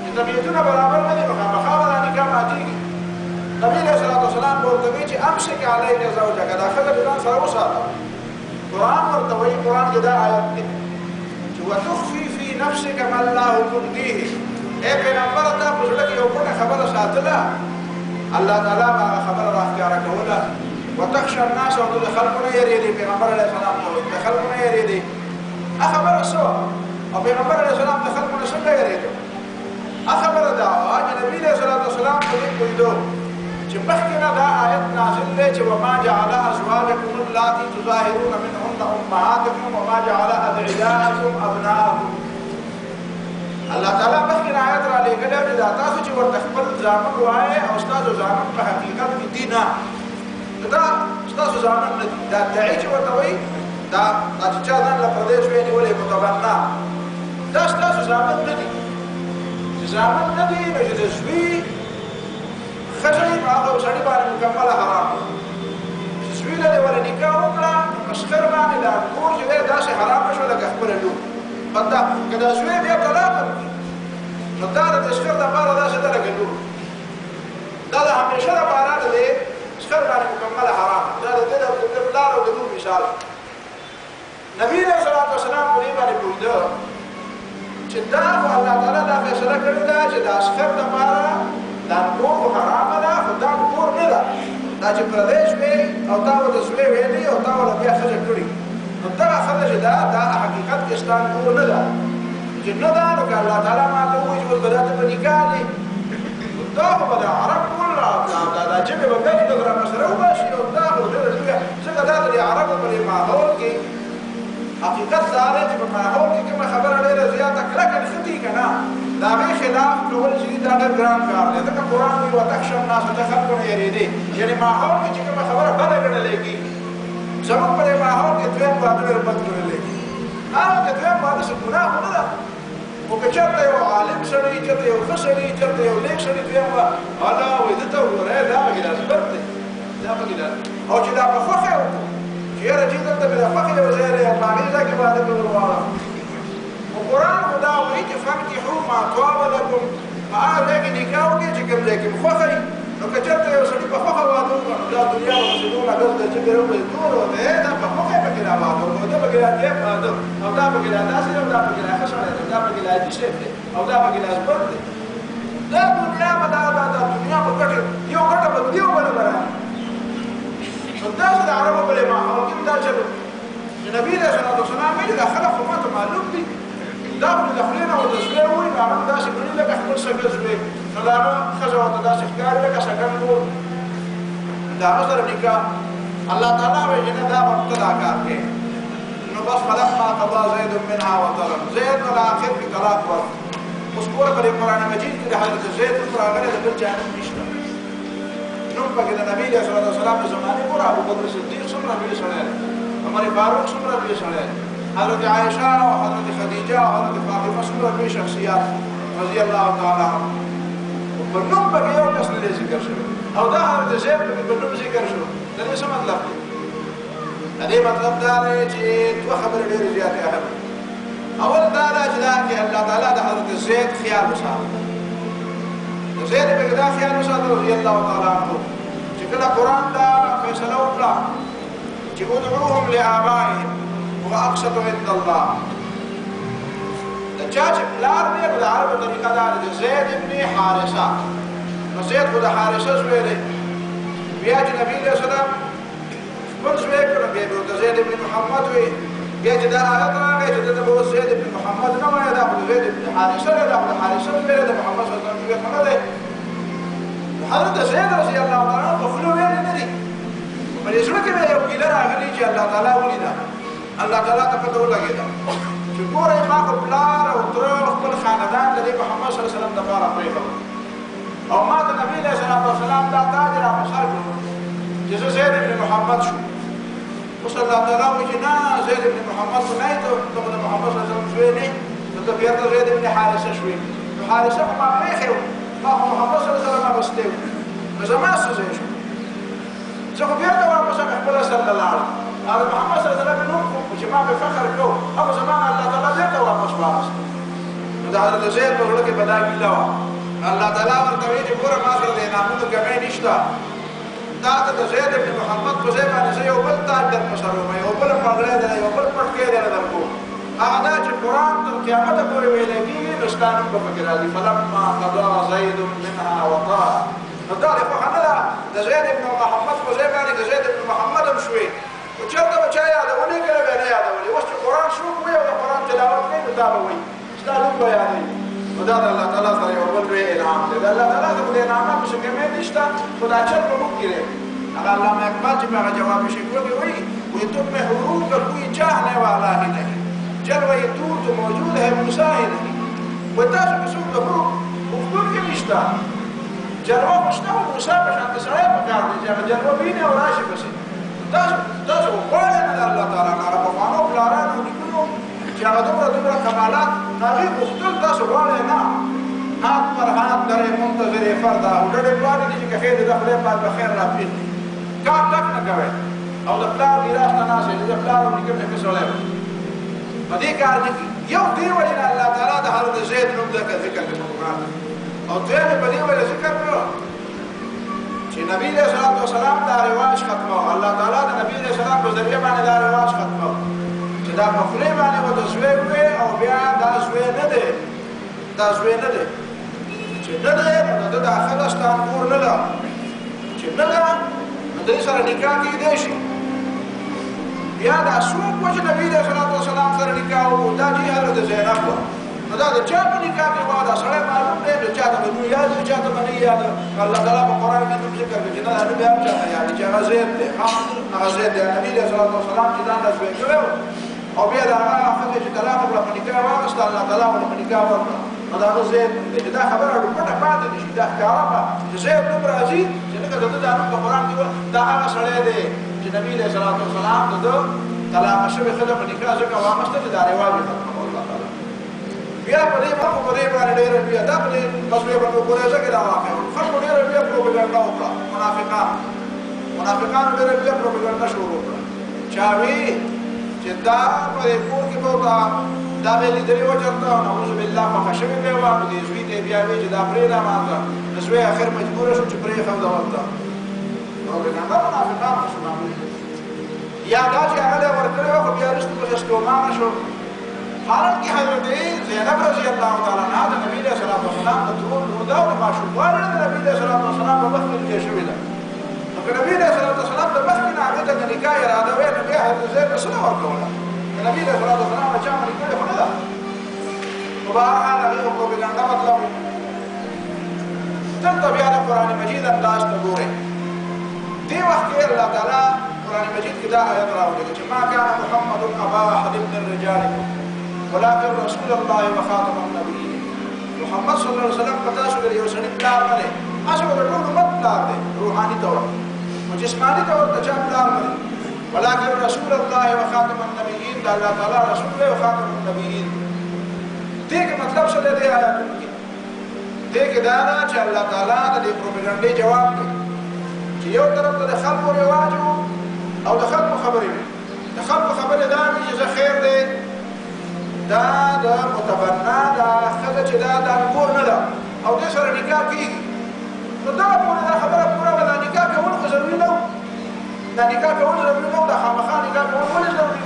دي طبيعتونه برابر نه دي مخامخا باندې کا ماتيږي نبی صلی الله علیه وسلم ورته وی چې امسك عليك زوجك دا خبره ځان سره وساته قرآن ورته وی قرآن کې دا آیت دی چې وتخفي في نفسك ما الله مبديه اے پیغمبر ته په ځل کې یو څه خبره ساتله الله تعالی هغه خبره راښکاره کوله وتخشى الناس وتدخلنا يريدي پیغمبر علیه السلام ته دخلنا يريدي خبره سو او پیغمبر علیه السلام دخلنا څنګه يريدي خبره دا چې نبی صلی الله علیه وسلم په دې کویدو چې مخکې دا آیت نازل دی چې وما جعل ازواجكم اللاتي تظاهرون منهن امهاتكم وما جعل ادعياءكم ابناءكم الله تعالی مخکې آیت را لېږلی چې دا تاسو چې ورته خپل زامن وایې او ستاسو زامن په حقیقت کې دي نه دا ستاسو زامن نه دي دا دعي چې ورته وایي دا چې چا ځان له پردیس وایي نیولې متبنا دا ستاسو زامن نه دي چې زامن نه دي نو چې د زوی ښځې په هغه سړي باندې مکمله حرام چې زوی له دې ولې نکاح وکړه نو په شخړ باندې دا کور چې دی داسې حرام شو لکه خپله لور بنده که دا زوی بیا طلاق ورکړي نو دا د شخړ دپاره داسې ده لکه لور دا د همیشه دپاره د دې شخړ باندې مکمله حرام دا د دې د پلار او د لور مثال نبي علیه الصلاة والسلام په دې باندې پوهېده چې دا خو الله تعالی دا فیصله کړې ده چې دا شخړ دپاره دا کور خو حرامه ده خو دا کور نه ده دا چې پردی شوې او تا ورته زوی ویلي او تا ورته بیا ښځه کړي نو دغه ښځه چې ده دا حقیقت کې ستا کور نه ده چې نه ده نو که الله تعالی ماته ووایي چې اوس به دا ته په نکاح دی دا خو به د عرب ټول دا ژبې به بیا چې د ګرامر سره وباشي او دا خو ډېره لویه ځکه دا د عربو په دې ماحول کې حقیقت دا دی چې په ماحول کې کومه خبره ډېره زیاته کلکه نښتي که نه د هغې خلاف کول چې دا ډېر ګران کار دی ځکه قرآن وایي وتخشى الناس وتخلقونه یېرېدې یعنې ماحول کې چې کومه خبره بده ګڼلی کېږي زموږ په دې ماحول کې دویم واده ډېر بد ګڼلی کېږي هغه کې دویم واده څه ګناه خو نه ده خو که چېرته یو عالم سړی چېرته یو ښه سړي چېرته یو نیک سړي دویم الله وایي ده ته وګورئ دا پکې لازمت دی دا پکې لازم او چې دا په خوښه وکړو چې یاره چې دلته مې د خوښې یو ځای دی او په هغې ځای کې واده کول غواړم خو قرآن خدا وایي چې فانکحوا ما طاب لکم هغه ځای کې نکاح وکړي چې کوم ځای کې خوښوي. نو که چېرته یو سړي په خوښه واده وکړه نو دا دنیا به پسې دونه ګز ده چې بیا وایي دومره دی دا په خوښه یې پکې را واده وکړو دا پکې را دیب واده او دا پکې را داسې دی او دا پکې را ښه سړی دی او دا پکې را عجي شیخ دی او دا پکې را زبر دی. دا دنیا به دا دنیا په ګټې یو ګټه به دي او بله به رالي. نو داسې د عربو بلې ماحول کې دا چلو چې نبي علیه صلات وسلام ویلي دا خلک خو ماته معلوم دي دا خو د خولې نه ورته زوی وایي نو هغه داسې ګڼي لکه خپل سږه زوی نو د هغه ښځه ورته داسې ښکاري لکه سږن مور د هغه سره نکاح الله تعالی وایي چې نه دا به ته دا کار کوې. نو بس فلما قضا زید منها وطرا زید نو د آخر کې طلاق ورکړ. اوس ګوره په دې قرآن مجید کې د حضرت زید نوم راغلی د بل چا نوم نشته. نوم پکې د نبي علیه صلات وسلام د زمانې ګوره ابوبکر صدیق څومره لوی سړی دی، عمر فاروق څومره لوی سړی دی، حضرت عائشہ و حضرت خدیجہ و حضرت فاطمہ څومره لوی شخصیات رضی الله تعالی عنهم. په نوم پکې یو کس نه دی ذکر شوی او دا حضرت زید پکې په نوم ذکر شو. د دې څه مطلب دی؟ د دې مطلب دا دی چې دوه خبرې ډېرې زیاتې اهم دي. اول دا ده چې دا کې الله تعالی د حضرت زید خیال وساته. د زید پکې دا خیال وساته رضی الله تعالی عنه چې کله قرآن دا فیصله وکړه چې ادعوهم لآبائهم هو اقسط عند الله. د چا چې پلار دی په د عربو طریقه دا دی زید ابن حارثه. نو زید خو د حارثه زوی دی. بیا چې نبي علیه السلام خپل زوی کړه بیا به ورته زید ابن محمد وایي. بیا چې دا آیت راغی چې دلته به اوس زید ابن محمد نه وایي دا خو د زید ابن حارثه دی دا خو د حارثه زوی دی د محمد صلی الله علیه وسلم زوی خو نه دی. حضرت زید رضی الله تعالی عنه په خوله ویلي نه دي په دې زړه کې به یو ګیله راغلې چې الله تعالی ولیده الله تعالی ته پته ولګېده چې ګورئ ما خو پلار او تره او خپل خاندان د دې محمد صلی الله علیه وسلم دپاره پرېښود او ما د نبي علیه صلات وسلام دا تاج را په سر کړو چې زه زید ابن محمد شو. اوس الله تعالی وایي چې نه زید ابن محمد خو نه یې ته خو د محمد صلی الله علیه وسلم زوی نه یې نو ته بېرته زید ابن حارثه شوې. نو حارثه خو ما پرېښی و ما خو محمد صلی الله علیه وسلم اغوستی و نو زما څه ځای شو زه خو بېرته واپس خپل اصل ته لاړم. هغه محمد صلی الله علیه وسلم نوم خو چې ما پرې فخر کوو هغه زما نه الله تعالی بېرته واپس واخیست. نو د حضرت زید په زړه کې به دا ګیله وه. الله تعالی ورته وایي چې ګوره ما سره د انعامونو کمی نشته تا ته د زید ابن محمد په ځای باندې زه یو بل تاج در په سر وم یو بله پګړی در یو بل پټکی در درکوم. هغه دا چې قرآن تر قیامته پورې ویلی کېږي نو ستا نوم به پکې راځي فلما قضا زید منها وطرا. نو دا دې خوښه نه ده د زید ابن محمد په ځای باندې د زید ابن محمد هم شوې خو چېرته به چا یادولې کله به یې نه یادولې. اوس چې قرآن شروع کړي او د قرآن تلاوت کوي نو دا به وایي ستا نوم به یادوي. نو دا د الله تعالی سره یو بل لوی انعام دی. د الله تعالی ته خو د انعاماتو څه کمی نشته خو دا چل به موږ کې دی. هغه علامه اقبال چې په هغه جواب شکوه کې وایي تم میں حروف کا کوئی چاہنے والا ہی نہیں جلوہ دور تو موجود ہے موسیٰ ہی نہیں. وایي تاسو کې څوک د حروف غوښتونکي نشته جلوه مشته و موسی په شان د سړی په کار دی چې هغه جلوه ویني او راشي پسې. تاسو غواړئ نه د الله تعالی نه هغه پخوانو پلارانو نیکونو چې هغه دومره کمالات هغې غوښتل تاسو غواړئ نه. هات پر هات در منتظر فردا او ډډې پلانې دي چې که خیر د خدای پاک به خیر راپېښ کړي. کار ډک نه کوئ او د پلار میراث ته ناست چې د پلار او نیکه مې ښه سړی و په دې کار نه کړي. یو دې وجې نه الله تعالی د حضرت زید نوم دلته ذکر کړي په قرآن او دویم یې په دې وجه ذکر کړو چې نبي علیه صلات وسلام دا رواج ختمو. الله تعالی د نبي علیه السلام په ذریعه باندې دا رواج ختمو چې دا په خولې باندې به د زوی وي او بیا دا زوی نه دی دا زوی نه دی چې نه دی نو د ده داخله ستا کور نه ده چې نه ده نو د دې سره نکاح کېدی شي. بیا دا څوک و چې نبي علیه صلات وسلام سره نکاح وکړو دا چې حضرت زینب وه نو دا د چا په نکاح کې وه دا سړی معلوم دی نو چا ته به نوم یاد وي چا ته به نه یاد. الله تعالی په قرآن کې نوم ذکر کړي چې نه دا نوم یې هم چا ته یاد وي چې هغه زید دی هغه زید دی نبي علیه صلات وسلام چې ځان له زوی کړی و او بیا د هغه ښځې چې طلاق وکړه په نکاح واخېسته الله تعالی ورته په نکاح ورکړه نو د هغه زید نوم دی چې دا خبره پټه پاتې نه شي دا ښکاره کړه چې زید نوم راځي چې لکه د ده دا نوم په قرآن کې دا هغه سړی دی چې نبي علیه صلات وسلام د ده طلاقه شوې ښځه په نکاح ځکه واخېسته چې دا رواج یې ختم کړو الله تعالی. بیا په دې باندې ډېره بیا دا په دې غزوې بنو قریظه کې دا واقع وه. خلکو ډېره بیا پروپګنډه وکړه منافقانو ډېره بیا پروپګنډه شروع وکړه. چا وی چې دا په دې کور کې به ورته دا به لیدلې وه چېرته نعوذ بالله خوښه شوې به وه نو دې زوی ته یې بیا وایي چې دا پرېږده ماته نو زوی اخر مجبوره شو چې پرېښوده ورته پروپګنډه منافقان خو شو معمول یا دا چې هغه له ورکړې وه خو بیا وروسته پسې ستومانه شو حالانکه حضرت زینب رضی الله تعالی عنها د نبي علیه الصلاة والسلام د ترور لور ده او د ماشوموالي نه د نبي علیه الصلاة والسلام په مخ کې لویه شوې ده نو که نبي علیه الصلاة والسلام د مخکې نه هغې ته د نکاح اراده وی نو بیا حضرت زینب څه نه ورکوله د نبي علیه الصلاة والسلام نه چا منې کړې خو نه ده نو بهرحال هغې خو پروپګنډه مطلب دلته بیا د قرآن مجید انداز ته ګورئ دې وخت کې الله تعالی قرآن مجید کې دا آیت راوړی چې ما کان محمد ابا احد من رجالکم ولكن رسول الله وخاتم النبيين محمد صلی الله علیه وسلم پتا شو یو سړي پلار نه دی هغه د ټول امت پلار دی روحاني طور او جسماني طور ته چا پلار نه دی ولكن رسول الله وخاتم النبيين دا الله تعالی رسول دی وخاتم النبيين دې کې مطلب څه دی آیاتونو کې دې کې دا ده چې الله تعالی د دې پروپاګاندا جواب کوي چې یو طرف ته د خلکو رواج او د خلکو خبرې وي د خلکو خبرې دا وي چې زه خیر دی دا د متبنا دا ښځه چې دا د کور نه ده او دې سره نکاح کېږي نو دغه پورې دا خبره پوره وه دا نکاح کول خو ضروري نه و دا نکاح کول ضروري نه و دا خامخا نکاح کول ولې ضروري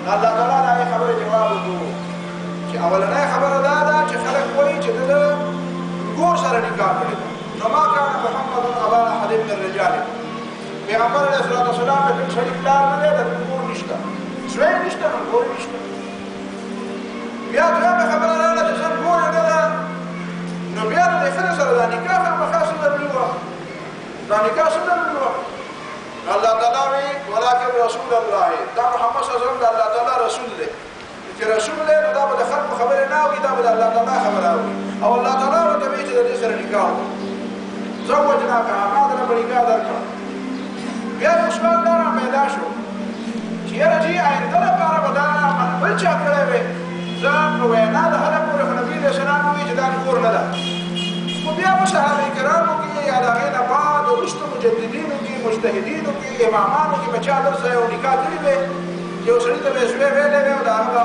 و الله تعالی د هغې خبرې جواب وکړو چې اولنۍ خبره دا ده چې خلک وایي چې ده د کور سره نکاح کړې ده نو ما کان محمد ابا احد من رجالکم پیغمبر علیه الصلاة والسلام د کوم سړي پلار نه دی د کور نشته زوی نشته نو کور نشته بیا دویمه خبره راغله چې زه کور یې نه ده نو بیا د دې ښځې سره دا نکاح خامخا څه ضروري وه دا نکاح څه ضروري وه الله تعالی وایي ولکن رسول الله دا محمد صلی الله علیه وسلم د الله تعالی رسول دی چې رسول دی نو دا به د خلکو خبرې نه اوري دا به د الله تعالی خبره اوري او الله تعالی ورته وایي چې د دې سره نکاح وکړه زوجناکها ما درته به نکاح درکړه بیا یو سوال دا راپیدا شو چې یاره جي آینده لپاره به دا عمل بل چا کړی وی زه په وینا د هغه پورې خو نبي علیه السلام وایي چې دا کور نه ده خو بیا په صحابه کرامو کې یا د هغې نه بعد وروسته مجددینو کې مجتهدینو کې امامانو کې به چا درسه یو نکاح کړي وی چې یو سړي ته به یې زوی ویلی وی او د هغه به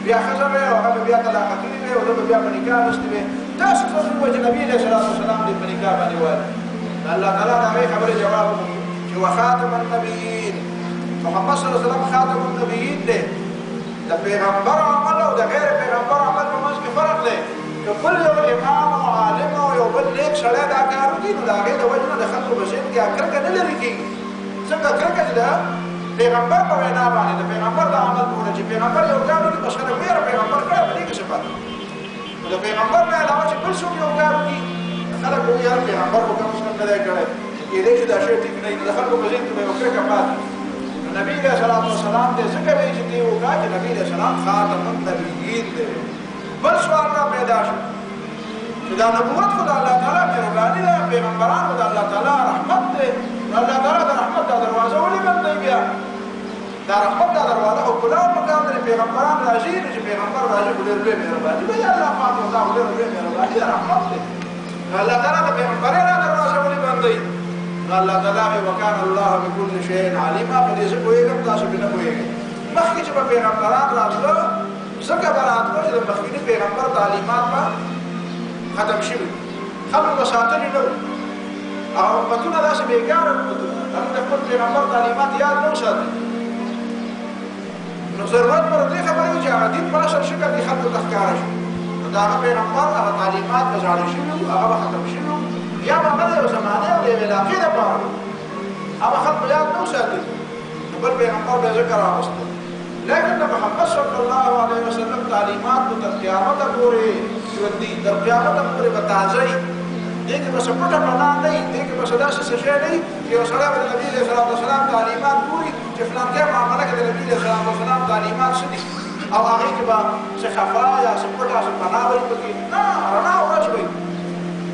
بیا ښځه وی او هغه به بیا طلاقه کړي وی او ده به بیا په نکاح اخیستې وی داسې ښځې وه چې نبي علیه السلام دې په نکاح باندې ویل الله تعالی د هغې خبرې جواب وکړو چې وخاتم النبیین محمد صلی الله علیه وسلم خاتم النبیین دی د پیغمبر عمل او د غیر پیغمبر عمل په منځ کې فرق دی که بل یو امام او عالم او یو بل نیک سړی دا کار وکړي نو د هغې د وجې نه د خلکو په ذهن کې کرکه نه لرې کېږي څنګه کرکه چې د پیغمبر په وینا باندې د پیغمبر د عمل په وجه چې پیغمبر یو کار وکړي بس خلک ویره پیغمبر کړی په دې کې څه فرق نو د پیغمبر نه علاوه چې بل څوک یو کار وکړي خلک وایي یار پیغمبر خو کم از کم نه دی کړی کېدای شي دا شی ټیک نه وي نو د خلکو په ذهن کې به یو کرکه پاتې نبی علیہ الصلوۃ والسلام دې څنګه وایي چې دی وکړه چې نبی علیہ السلام خاتم النبیین دی بل سوال را پیدا شو چې دا نبوت خو د الله تعالی مهرباني ده پیغمبران خو د الله تعالی رحمت دی الله تعالی د رحمت دا دروازه ولې بندوي بیا دا رحمت دا دروازه خو کله مقام لري پیغمبران راځي چې پیغمبر راځي خو ډېر لوی مهرباني به الله پاک او دا ډېر لوی مهرباني ده رحمت دی الله تعالی د پیغمبرانو دروازه ولې بندوي الله تعالی وکان الله بكل شيء عليما په دې څه پوهېږم تاسو به نه پوهېږئ مخکې چې به پیغمبران راتله ځکه به راتله چې د مخکیني پیغمبر تعلیمات به ختم شوي خلکو به ساتلي نه وو هغه امتونه داسې بېکاره امتونه هغوی د خپل پیغمبر تعلیمات یاد نه وساتي نو ضرورت پر دې خبرې وي چې هغه دین په اصل شکل کې خلکو ته ښکاره شي نو د هغه پیغمبر هغه تعلیمات به زاړه شوي وو هغه به ختم شوي وو یا به هغه د یو زمانې او د یوې علاقې دپاره هغه خلکو یاد نه وساتي نو بل پیغمبر به یې ذکر راوسته لیکن د محمد صلی الله علیه وسلم تعلیمات به تر قیامته پورې ژوندي تر قیامته پورې به تازه وي دې کې به څه پټه معنا نه وي دې کې به څه داسې څه شی نه وي چې یو سړی به د نبي علیه السلام تعلیمات ګوري چې فلانکې معامله کې د نبي علیه السلام تعلیمات څه دي او هغې کې به څه خفا یا څه پټه څه پناه وي پکې نه رڼا ورځ وي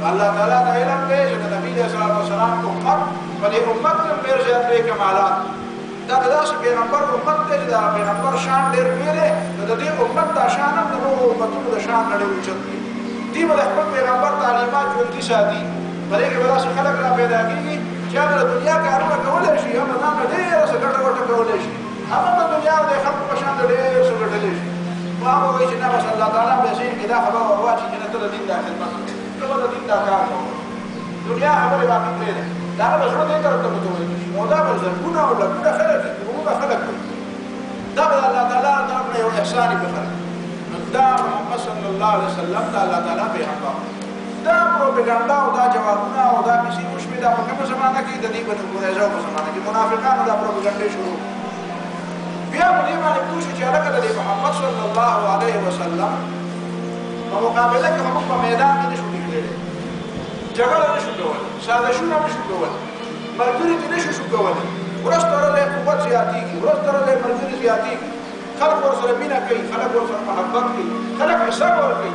الله تعالی د علم دی چې د نبي علیه السلام امت په دې امت کې ډېر زیات لوی کمالات دا داسې پیغمبر امت دی چې د پیغمبر شان ډېر لوی دی نو د دې امت دا شان هم د نورو امتونو د شان نه ډېر اوچت دی دوی به د خپل پیغمبر تعلیمات ژوندي ساتي په دې کې به داسې خلک را پیدا کېږي چې هغه د دنیا کارونه کولی شي هم د ځان نه ډېره څه ګټه وټه کولی شي هم د دنیا د خلکو په شان د ډېر څه ګټلی شي ما هو وجه النبي صلى الله عليه وسلم بيزين كده خبر وواجه جنة الدين ده خدمة كما الدين ده كان دنيا خبر باقي كده ده أنا بشوف ده كده تبتوي موضوع بزرقنا ولا كده خلق وما خلق ده الله تعالى ضربنا يوم إحساني بخلق ده محمد صلى الله عليه وسلم ده الله تعالى بيحبه ده بروباغندا وده جوابنا وده كسي مش بيدا كم زمانه کې د دې په ګورځو په زمانه کې منافقانو دا پروپاګاندا شروع بیا په دې باندې پوښتنه چې هغه د محمد صلی الله علیه وسلم په مقابله کې هم په میدان کې نشو کېدل جګړه نشو کول سازشونه نشو کول ملګری دې نشو کول ورستره له قوت زیاتیږي ورستره له ملګری زیاتیږي خلق ورسره مینا کوي خلق ورسره محبت کوي خلق حساب ورکوي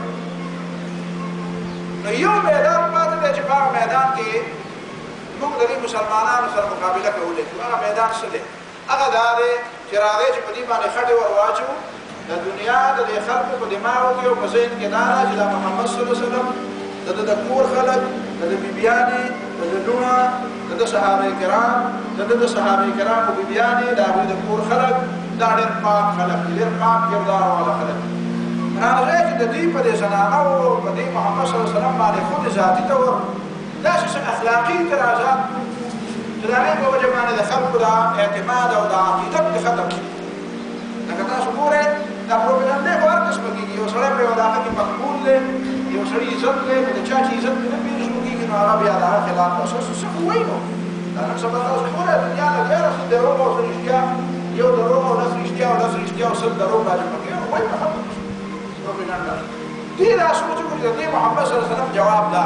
نو یو میدان پاتې دی چې په هغه میدان کې موږ د دې مسلمانانو سره مقابله کولی شو هغه میدان څه دی هغه دا دی چې راځئ چې په دې باندې خټې ور واچوو د دنیا د دې خلکو په دماغو کې او په ذهن کې دا ده چې دا محمد صلی الله علیه وسلم د ده د کور خلک د ده بیبیانې د ده لوڼه د ده صحابه کرام د ده د صحابه کرامو بیبیانې د هغوی د کور خلک دا ډېر پاک خلک دي ډېر پاک کردار والا خلک راځئ چې د دې په دې زنانو په دې محمد صلی الله علیه وسلم باندې خود ذاتي طور داسې څه اخلاقي اعتراضات چې د هغې په وجه باندې د خلکو د اعتماد او د عقیدت دې ختم شي لکه تاسو ګورئ دا پروپاګاندا خو هر قسمه کېږي یو سړی په یو علاقه کې مقبول دی یو سړي عزت دی نو د چا چې عزت نه پېژنو کېږي نو هغه بیا د هغه خلاف څه خو وایي نو دا نن سبا تاسو ګورئ دنیا لګیا ده چې دروغ او رښتیا یو دروغ او لس رښتیا او لس رښتیا او سل دروغ راجمع کوي وایي په خلکو پروپاګاندا دې دا سوچ وکړي د دې محمد صلی الله علیه وسلم جواب دا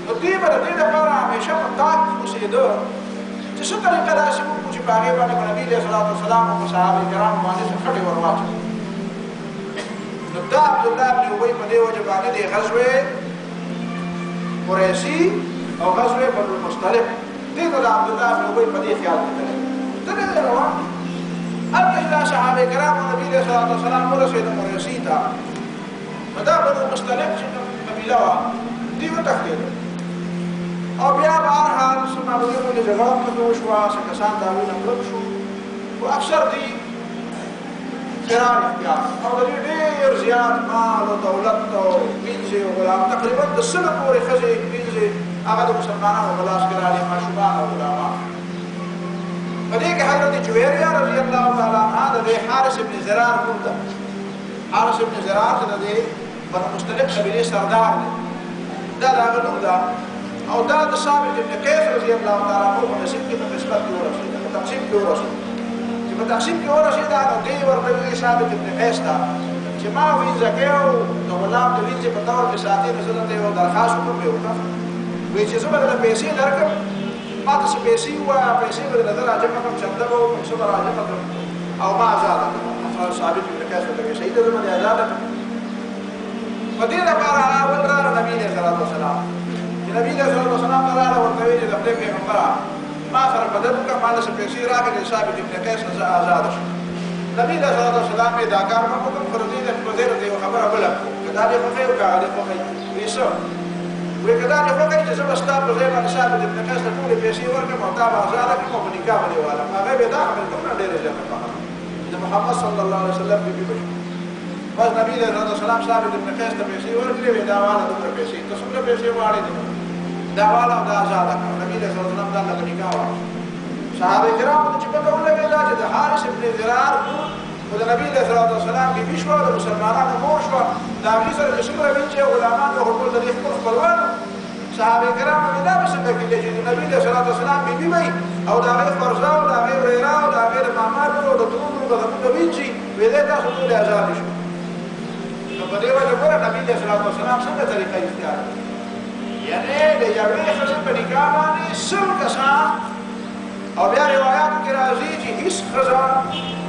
نو دې به د دې لپاره همیشه په تاک کې اوسېده چې څه طریقه داسې وکړو چې په هغې باندې به نبي علیه الصلاة والسلام او په صحابه کرامو باندې څه خټې ور واچوو نو دا عبدالله بن ابی په دې وجه باندې د غزوې قریشي او غزوې بنو المصطلق دې ته د عبدالله بن ابی په دې خیال کې تللی ته دې روان دي هلته چې دا صحابه کرامو نبي علیه الصلاة والسلام ورسېده قریشي ته نو دا بنو المصطلق چې قبیله وه دوی وتښتېدل او بیا بهرحال څه معمولي غوندې جګړه پکې وشوه څه کسان د هغوی نه مړه شو خو اکثر دوی فرار اختیار او د دوی ډېر زیات مال او دولت او پنځې او غلام تقریبا د سلو پورې ښځې پنځې هغه د مسلمانانو په لاس کې راغلي ماشومان او غلامان په دې کې حضرت جویریه رضی الله تعالی عنها د دې حارث ابن زرار نوم ده حارث ابن زرار چې د دې بنو مصطلق قبیلې سردار دی دا د هغه نوم ده او دا د ثابت ابن قیس رضی الله تعالی عنه په نصیب کې په قسمت کې ورسېده په تقسیم کې ورسېده چې په تقسیم کې ورسېده نو دې ورته ویلي ثابت ابن قیس ته چې ما وینځه کې او د غلام د وینځې په طور کې ساتي نو زه درته یو درخواست وکړم یې وکړه وایي چې زه به درله پیسې درکړم ما ته څه پیسې ووایه پیسې به درله زه راجمع کړم چنده به وکړم څه به راجمع کړم او ما ازاده کړم ثابت ابن قیس ورته وایي صحیح ده زه به دې ازاده کړم په دې لپاره اول راغله نبي علیه الصلاة والسلام نبی علیہ الصلوۃ والسلام تعالی ورته ویلي د خپل پیغمبره ما سره بدل وکړه ما له څه پیسې راکړې ثابت ابن قیس نه زه ازاده شم نبی علیہ الصلوۃ والسلام یې دا کار وکړ خو دې په دې د یو خبره بله که دا دې خوښوي او که هغه دې خوښوي وایي څه وایي که دا دې خوښوي چې زه به ستا په ځای باندې ثابت ابن قیس ته ټولې پیسې ورکړم او تا به ازاده کړم او په نکاح به دې والم هغه به دا خبرې دومره ډېرې زیاته خوښه د محمد صلی الله علیه وسلم بیبي به بس نبی علیہ الصلوۃ والسلام ثابت ابن قیس ته پیسې ورکړې وې دا واله دومره پیسې ته څومره پیسې غواړې دا والا او دا ازاده کړه نبی علیہ الصلوۃ والسلام دا له نکاح واخیست صحابه کرامو ته چې پته ولګېده چې د حارث ابن زرار خو د نبي علیہ الصلوۃ والسلام بیبي شوه د مسلمانانو مور شوه د هغې سره چې څومره وینځې او غلامان وه خو ټول د دې خپل خپلوان صحابه کرامو مې دا به څنګه کېدی چې د نبي علیہ الصلوۃ والسلام بیبي وي او د هغې فرزه او د هغې ورېره او د هغې د ماما لور او د ترونو غنمونه وینځي ویې دی تاسو ټولې ازادې شو نو په دې وجه ګوره نبي علیہ الصلوۃ والسلام څنګه طریقه اختیار کړه یعنی د یوې ښځې په نکاح باندې سل کسان او بیا روایاتو کې راځي چې هېڅ ښځه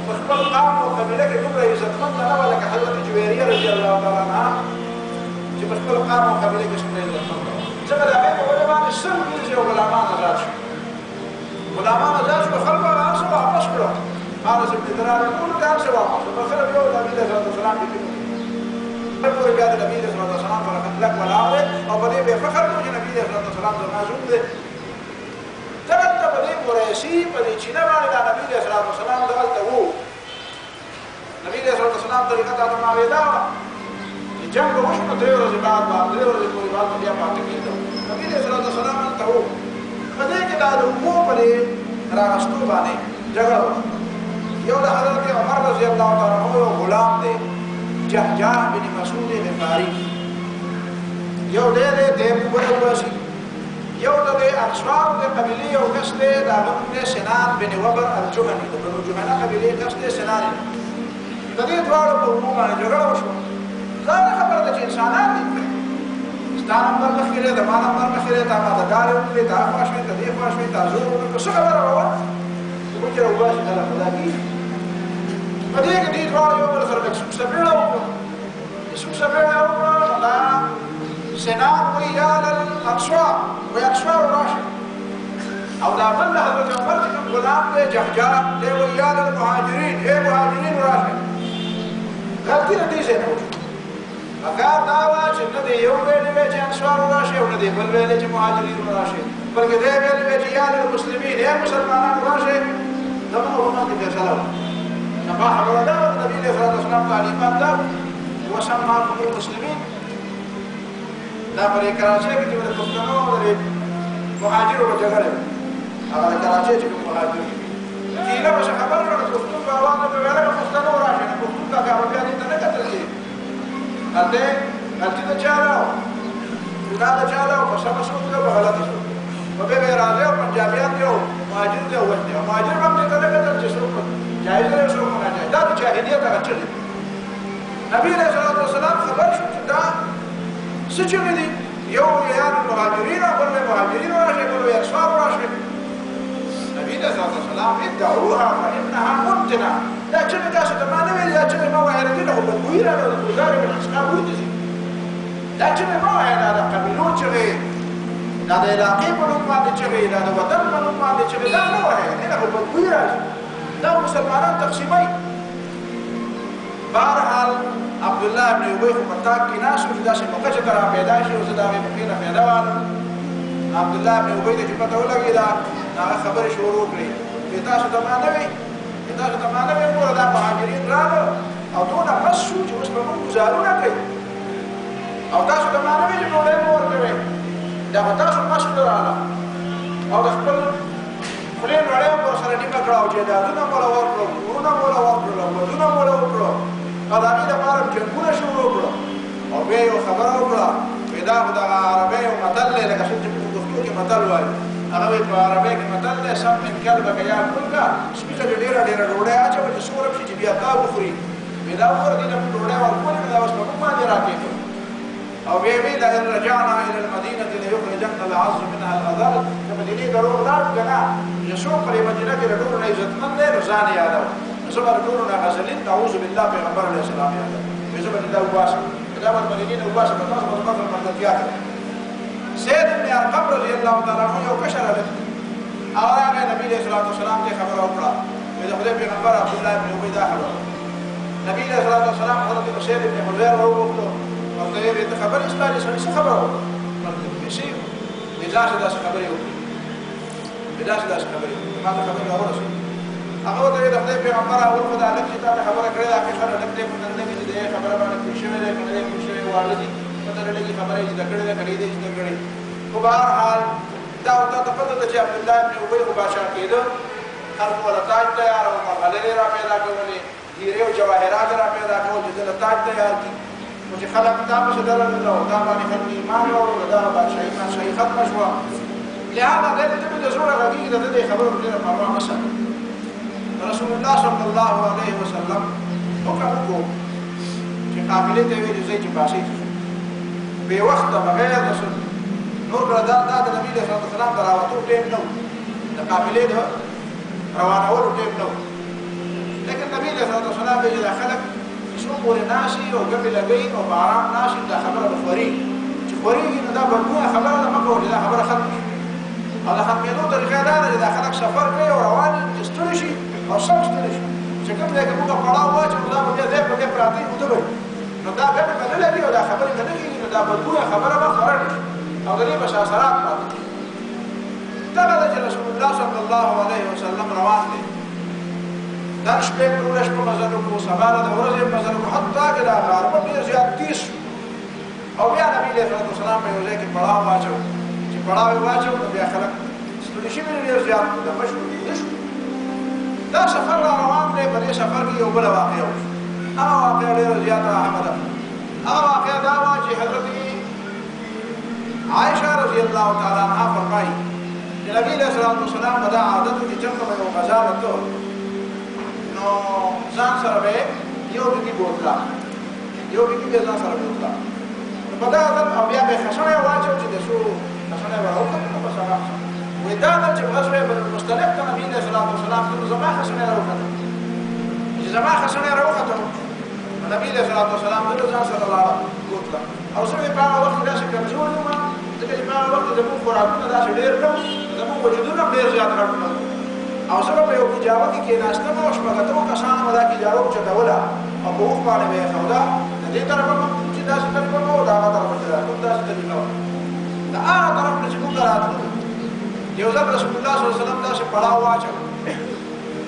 په خپل قوم او قبیله کې دومره عزتمنده نه وه لکه حضرت جویریه رضی الله تعالی عنها چې په خپل قوم او قبیله کې څومره عزتمنده وه ځکه د هغې په وجه باندې سل پنځې او غلامان ازاد شو غلامان ازاد شو خلکو هغه هر څه واپس کړه حارث ابن زرار ټولو ته هر څه واپس کړه په صرف یو نبي علیه السلام بیبي پورې بیا د نبي علیه السلام سره کلک ولاړ دی او په دې به فخر کوو چې نبي علیه السلام زما زوم دی دلته په دې قریشي په دې چینه باندې دا نبي علیه السلام دغلته وو نبي علیه السلام والسلام طریقه ته معلومه ده چې جنگ وشو نو 3 ورځې بعد 3 ورځې پورې بعد بیا پاتې کېدو نبی صلی الله علیه وسلم ته وو په دې کې دا د اوبو پرې راغستو باندې جګړه یو د حضرت عمر رضی الله تعالی عنہ you Ghulam the جهجاه bin Masood Ghifari you دې دې وګورئ یو د انصار د قبیله یو کس دی دا غوښنه سنان بن وبر الجهني د بنو جهنه قبیله کس دی سنان د دې دواړو په عموم باندې جګړه وشوه ځان خبره ده چې انسانان دي ستانه نمبر مخکې ده ما نمبر مخکې ده ما د ګاړې وکړې دا خوښوي ته دې خوښوي ته زور وکړو څه خبره وه وجه وباش کله خدا کی په دې کې دې دواړو یو بل سره د سوق سبیړه وکړه سوق سبیړه وکړه دا سنان ويال الأقصار ويقصار راشد أو دا بل حضرت عمر كم غلام دے جهجاه دے ويال المهاجرين اے مهاجرين راشد غلطی نتیجه نه مګر دا وا چې نه دی یو ویلې چې انصار راشد او نه دی بل ویلې چې مهاجرين راشد بلکې دی ویلې چې یال المسلمين اے مسلمانان راشد دغه ورونه دي فیصله نبا خبره ده نبی صلی الله علیه وسلم تعلیمات ده وسماكم المسلمين دا پر کراچۍ کې چې د پښتنو د مهاجرو جګړه هغه کراچۍ چې مهاجر دي له څه خبره نه پښتون په روانه په ویله پښتنو راشي نه پښتون دا کاروبار دي ته نه کتل شي هلته ته چاله دا چاله په سم شو په غلط شو په به راځي او پنجابیان دی او مهاجر دی او وځي مهاجر باندې ته نه کتل چې شو جایز نه شو نه جایز دا د جاهلیت هغه چلی نبی رسول الله صلی الله علیه وسلم خبر شو چې دا سچنه دي یو یار مهاجرین او بل مهاجرین راشي بل انصار راشي نبی صلی الله علیه وسلم ادعوها فانها منتنه دا چې تاسو ته معنی ویل دا چې ما وایره دي له بل ویره له ګزارې په اسلام ودی دا چې ما وایره دا قبیلو چې دا د علاقې په نوم باندې چې دا د وطن په نوم باندې چې دا نه وایره نه له بل ویره دا مسلمانان تقسیمای بهرحال عبد الله بن ابي په تاک کې ناس و چې داسې موقع چې ترا پیدا شي او زه دا په کې نه پیدا وانه عبد الله بن ابي چې پته ولګي دا خبره شروع کړې چې تاسو ته ما نه وي تاسو ته ما نه وي مور دا مهاجرین راغلو او دونه بس شو چې اوس به موږ گزارونه کوي او تاسو ته ما نه وي چې ډوډۍ مو ورکوي دا به تاسو مشکل راغله او د خپل خولې نړۍ مو سره نیمه کړه او جایدادونه مو له ورکړو کورونه مو له ورکړو ودونه مو له وکړو او د هغې لپاره جنګونه شروع کړو او بیا یو خبره وکړه دا خو دغه عربۍ یو متل دی لکه څنګه چې په پښتو کې متل وایي هغه وایي په عربۍ کې متل دی سم من کلبک یاکلک سپي ته ډېره ډېره ډوډۍ اچوه چې څومره شي چې بیا تا وخوري وایي دا وګوره دې ته مې ډوډۍ ورکولې نو دا اوس په موږ باندې راکېږي او بیا وایي لئن رجعنا الى المدینة لیخرجن العز منها الاذل د مدینې دروغ لاړو که نه چې څوک په دې مدینه کې د ټولو نه عزتمن دی نو ځان یې یادوه زه به د ټولو نه غزلین اعوذ بالله پیغمبر علیه السلام یادوم وایي زه به دې دا وباسم دا به د مدینې نه وباسم په تاسو به زما سره ملګرتیا کوي زید بن ارقم رضی الله تعالی عنه یو کشر دی او راغی نبی علیه الصلاة والسلام ته خبره وکړه وایي د خدای پیغمبر عبدالله بن ابي دا خبره نبی علیه الصلاة والسلام حضرت اسید بن حضیر راوغوښتو او ته یې ته خبرې ستاسې سړي څه خبره وکړه پیسې وایي داسې داسې خبرې وکړي وایي داسې داسې خبرې وکړي ما ته خبرې راورسېدې هغه ورته وایي د خدای پیغمبر اول خو دا هلک چې تا ته خبره کړې ده حقیقت هلک دی په دنده کې چې د دې خبره باندې پوه شوی دی که نه دی پوه شوی واړه دي پته نه لګي خبره یې زده کړې ده که نه یې زده کړې خو بهرحال دا ورته ته پته ده چې عبدالله بن ابي خو بادشاه کېده خلکو له تاج تیار او مغلرې را پیدا کولې هیرې او جواهرات را پیدا کول چې ده له تاج تیار کړي خو چې خلک دا پسې ډله او دا باندې خلک ایمان راوړو دا بادشاهي ختمه شوه لهذا دلته ته د زوره غږېږي د دې خبرو ډېره پروا مه ساتئ رسول الله صلی الله علیه وسلم حکم وکړو چې قافلې ته ویلي ځئ چې باسئ بې وخته بغیر رسول نور دا د نبي علیه الصلاة والسلام د راوتو ټیم نه و د قافلې د روانولو ټیم نه و لیکن نبي علیه الصلاة والسلام ویلي دا خلک څو پورې ناشي او ګپې لګوي او په ارام ناشي دا خبره به خورېږي چې خورېږي نو دا بدبویه خبره ده مه کوه چې دا خبره ختمه شي او د ختمېدو طریقه دا ده چې دا خلک سفر کوي او روان دي ستړي شي او سم ستړي شي چې کوم ځای کې موږ پړاو واچوو دا به بیا ځای په ځای پراته وي اوده به وي نو دا ګټه که نه لري او دا خبرې که نه کېږي نو دا بدبویه خبره به خوره نه شي او د دې به اثرات پاتې کېږي دغه ده چې رسول الله صلی الله علیه وسلم روان دی دا شپې پر ورځ په مزل وکړو سبا د ورځې په مزل وکړو دا غار په ډېر زیات تیز او بیا نبی علیه الصلاة والسلام په یو ځای کې پړاو واچو چې پړاو یې واچو نو بیا خلک ستړي شوي ډېر زیات د پشو ویده شو دا سفر را روان دی په دې سفر کې یو بله واقعه وشوه هغه واقعه ډېره زیاته اهمه ده هغه واقعه دا وه چې حضرت عائشة رضی الله تعالی عنها فرمایي چې نبی علیه الصلاة والسلام به دا عادت و چې چېرته به یو غذا ته نو ځان سره به یو بیګي بوتله یو بیګي به ځان سره بوتله نو په دغه ځل او بیا به یې خشنه واچو چې د څو خشنه به راوخته نو بس هغه وایي دا ځل چې غزوه به مستلق ته نبي علیه الصلاة والسلام ته نو زما خشنه راوخته چې زما خشنه راوخته نو نبي علیه الصلاة والسلام ته ځان سره لاړه بوتله او زه مې په هغه وخت کې داسې کمزوري وم ځکه چې په هغه وخت کې زموږ خوراکونه داسې ډېر نه وو زموږ وجودونه هم ډېر زیات غټ نه وو او زه به په یو کجاوه کې کېناستم او شپږ اتو کسانو به دا کجاوه اوچتوله او په اوښ باندې به یې ښوده د دې طرفه به چې داسې طریقه به وه د هغه طرفه چې راتلو داسې طریقه وه د هغه طرف نه چې موږ ته راتلو یو ځل رسول الله صلی الله علیه وسلم داسې پړاو واچو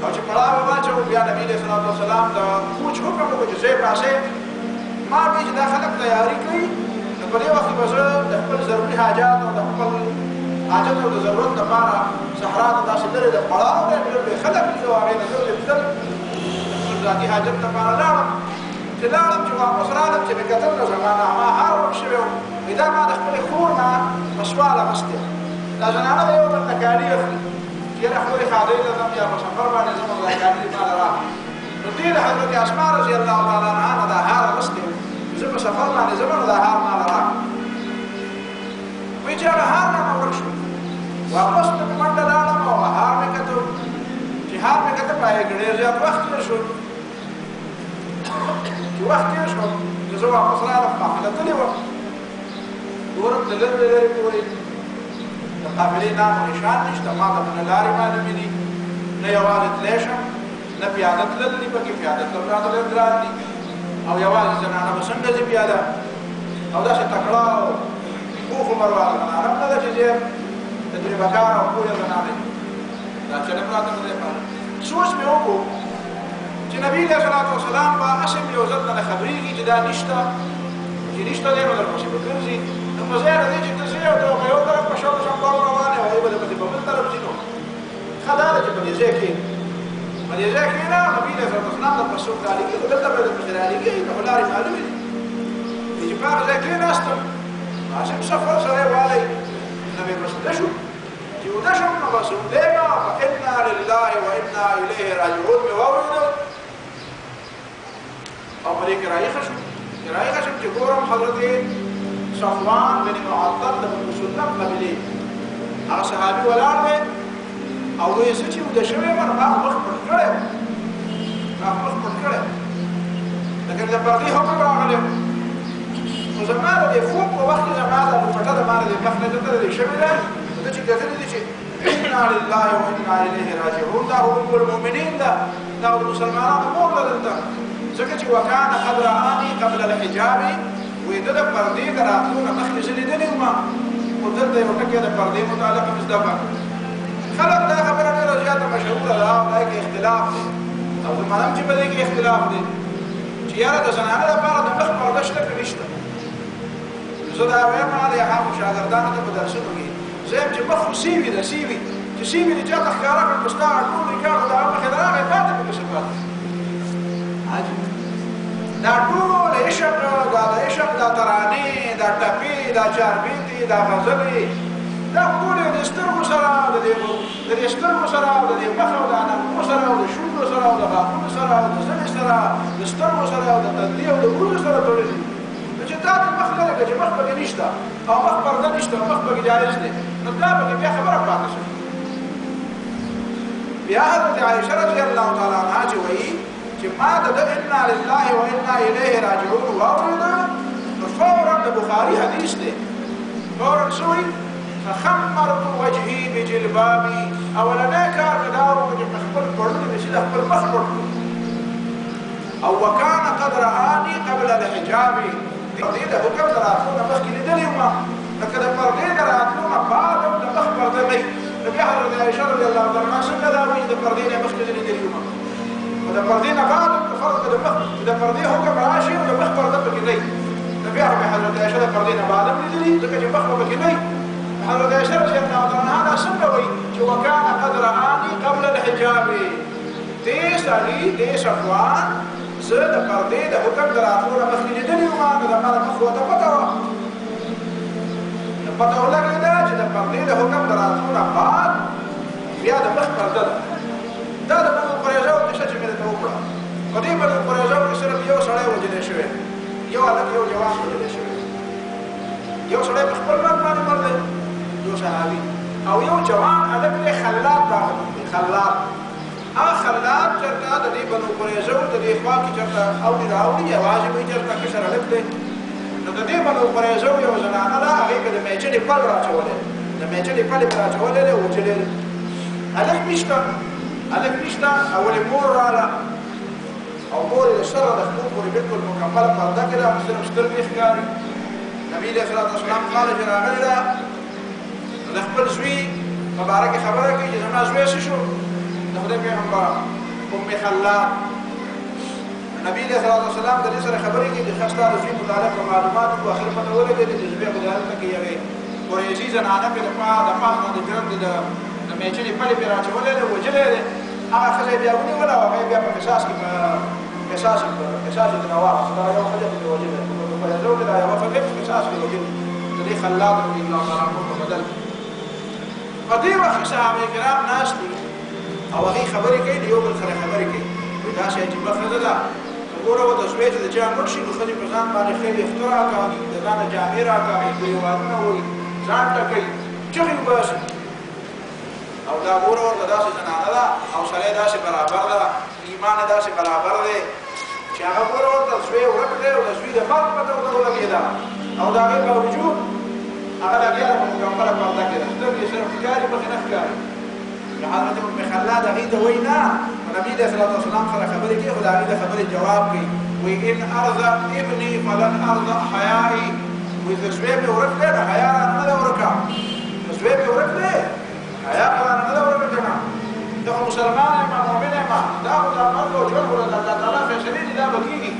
او چې پړاو یې واچو بیا نبي علیه الصلاة والسلام د کوچ حکم وکړو چې ځای پاسې ما وی چې دا خلک تیاری کوي نو په دې وخت کې به زه د خپل ضروري حاجات او د خپل حاجت او د ضرورت لپاره صحرا ته داسې لرې د پړاو دی ډېر لوی خلک دي زه هغې نه زه لیدل د خپل ذاتي حاجت لپاره لاړم چې لاړم چې واپس رالم چې مې کتل نو زما نامه هار ورک شوی و وایي دا ما د خپلې خور نه په سوال اخیستې دا زنانه به یو بل نه کالي اخلي چې یاره خپلې خادۍ ته ځم یا په سفر باندې ځم او دا کالي دې ماله راکړي نو دې د حضرت اسماء رضی الله تعالی عنها نه دا هار اخیستې زه په سفر باندې ځم نو دا هار ماله راکړه وایي چې هغه هار رانه ورک شو واپس مې په منډه لاړم او هار مې کتو چې هار مې کته په هغې کې ډېر زیات وخت تېر شو چې وخت تېر شو چې زه واپس رالم قافله تللې وه ګورم د لرې لرې پورې د قافلې نام و نشان نشته ما ته نه لارې معلومې دي نه یوازې تلی شم نه پیاده تلل دي پکې پیاده تلل راته ډېر ګران دي او یوازې زنانه به څنګه ځي پیاده او داسې تکړه او پوخ عمر والا زنانه هم نه ده چې ډېر تجربه کار او پوهه زنانه دا چلم راته نه دی پاره سوچ مې وکړو چې نبي علیه الصلاة والسلام به هسې مې یو ځل نه خبرېږي چې دا نشته چې نشته دی نو درپسې به ګرځي نو په ځای د دې چې ته ځې او ته په یو طرف په شاوخوا شمباړو روان یې او هغوی به درپسې په بل طرف ځي نو ښه دا ده چې په دې ځای کښېنه په دې ځای کښېنه نبي علیه الصلاة والسلام درپسې څوک رالېږي خو دلته به درپسې رالېږي نو خو لارې معلومې دي چې په هغه ځای کښېناستم نو هسې سفر سره یې والی نو مې بس وده شو چې وده شم نو بس ودېمه فانا لله وانا الیه راجعون مې واورېدل او په دې کې رایښه شوم چې رایښه شم چې ګورم حضرت صفوان بن معطل د بنو سلم قبیلې هغه صحابي ولاړ دی او وایي زه چې وده شوی یم نو ما خو مخ پټ کړی ما خو مخ پټ کړی لکه د پردې حکم راغلی نو زما د دې خوب په وخت کې زما دا لوپټه د ما د دې مخ نه دلته شوې ده نو ده چې کتلي دي چې انا لله وانا الیه راجعون دا ام المؤمنین ده دا د مسلمانانو مور ده دلته ځکه چې وکانه قد رآني قبل الحجاب وایي ده د پردې د راتلو نه مخکې زه لیدلې وم خو دلته یو ټکی د پردې متعلق مې زده کړه خلک دا خبره ډېره زیاته مشهوره ده او دا کې اختلاف دی او زمانه هم چې په دې کې اختلاف دی چې یاره د زنانه لپاره د مخ پرده شته که نشته زه دا وایم هغه هغو شاګردانو ته په درسونو کې زه یم چې مخ خو سیوي ده سیوي چې سیوي دې چاته ښکاره کړل نو ستا ټول ریکارډ د هغه مخې د راغی پاتې به پسې پاتې عجیب دا ټول عشق دا د عشق دا ترانې دا ټپې دا چاربیتې دا غزلې دا ټول د سترګو سره د دې سترګو سره او د دې مخ او د انګو سره او د شونډو سره او د غاښونو سره او د زنې سره د سترګو سره او د تندي او د وروځو سره تړلي چې دا د مخ نه لکه چې مخ پکې نشته او مخ پرده نشته مخ پکې جایز دی نو دا پکې بیا خبره پاتې شوه بیا حضرت عایشه رضی الله تعالی عنها چې وایي چې ما د انا لله وانا الیه راجعون واورېده نو فورا د بخاري حدیث دی فورا سوی فخمرت وجهي بجلبابي اولنی کار مې دا وکړو چې په خپل پړوني مې چې د خپل مخ پټ کړو او وکانه قد رآني قبل الحجاب پردې د حکم د راتلو نه مخکې لیدلې وم لکه د پردې د راتلو نه بعد هم د مخ پرده نه وي نو بیا حضرت عایشه رضی الله تعالی عنها څنګه دا وایي د پردې نه مخکې زه لیدلې وم په وده پردې نه بعد فرض د مخ د پردې حکم راشي او د مخ پرده پکې نه وي بیا هم حضرت عائشة د پردې نه بعد هم لیدلي ځکه چې مخ پکې نه وي حضرت عائشة رضي الله عنها دا څنګه وایي چې وکانه قد رآني قبل الحجاب دې سړي دې صفوان زه د پردې د حکم د راتلو نه مخکې لیدلي وم نو د ما د مخ ورته پته وه پته ولګېده چې د پردې د حکم د راتلو نه بعد بیا د مخ پرده ده دا د بنو قریظه قصه چې مې درته وکړه په دې بنو قریظه کې صرف یو سړی وژلی شوی یو هلک یو جوان وژلی شوی یو سړی په خپل مرګ باندې مړ دی یو صحابي او یو جوان هلک دی خلاب راغلی دی خلاب هغه خلاب چېرته د دې بنو قریظه د دې خوا کې چېرته اوري راوړي یوازې به یې چېرته کشر هلک دی نو د دې بنو قریظه یو زنانه ده هغې به د میچنې پل راچولی د میچنې پلې به راچولی دی وچلې دی هلک نشته هلک نشته اولې مور راغله او مور یې د سره د خپل پورې بلکل مکمله پرده کې ده صرف سترګې ښکاري نبي علیه الصلاة والسلام قاله چې راغلې ده نو د خپل زوی په باره کې خبره کوي چې زما زوی څه شو د خدای پیغمبره ام خلاب نبي علیه الصلاة والسلام د دې سره خبرې کوي چې ښه ستا د زوی متعلق معلومات وکړو اخر پته ولګېدې چې زوی خو د هلته کې یوې قریظي زنانه پې د پاس باندې ګرد د میچنې پلې پې راچولی دی وژلی دی هغه ښځه یې بیا ونیوله او هغه یې بیا په قصاص کې قصاص یې ترې واخیست دا یوه ښځه پکې وژلی په قریظو کې دا یوه ښځه په قصاص کې وژلي د دې خلاد رضي الله تعالی عنه په بدل په دې وخت کې صحابه کرام ناست دي او هغې خبرې کوي د یو بل سره خبرې کوي وایي داسې عجیبه ښځه ده ګوره و د زوی چې د چا مړ شي نو ښځې په ځان باندې ښې ویښته راکاږي د ځانه جامې راکاږي ګریوانونه وایي ځان ټکوي چغې وباسي او دا ګوره ورته داسې زنانه ده حوصله یې داسې برابر ده ایمان یې داسې برابر دی چې هغه ګوره ورته زوی ورک دی او د زوی د مرګ پته ورته ولګېده او د هغې باوجود هغه لګیا ده په مکمله پرده کې ده سترګې یې صرف ښکاري مخې نه ښکاري نو حضرت ام خلاد هغې ته وایي نه نبي علیه الصلاة والسلام سره خبرې کوي خو د هغې د خبرې جواب کوي وایي ان ارضع ابني فلن ارضع حیائي وایي که زوی مې ورک دی نو حیا رانه نه ده ورکه که زوی مې ورک دی حیا قرآن نه ده ورکه که نه ته خو مسلمان یم مؤمن یم دا خو د مرګ او ژوند خو د الله تعالی فیصلې دي دا به کېږي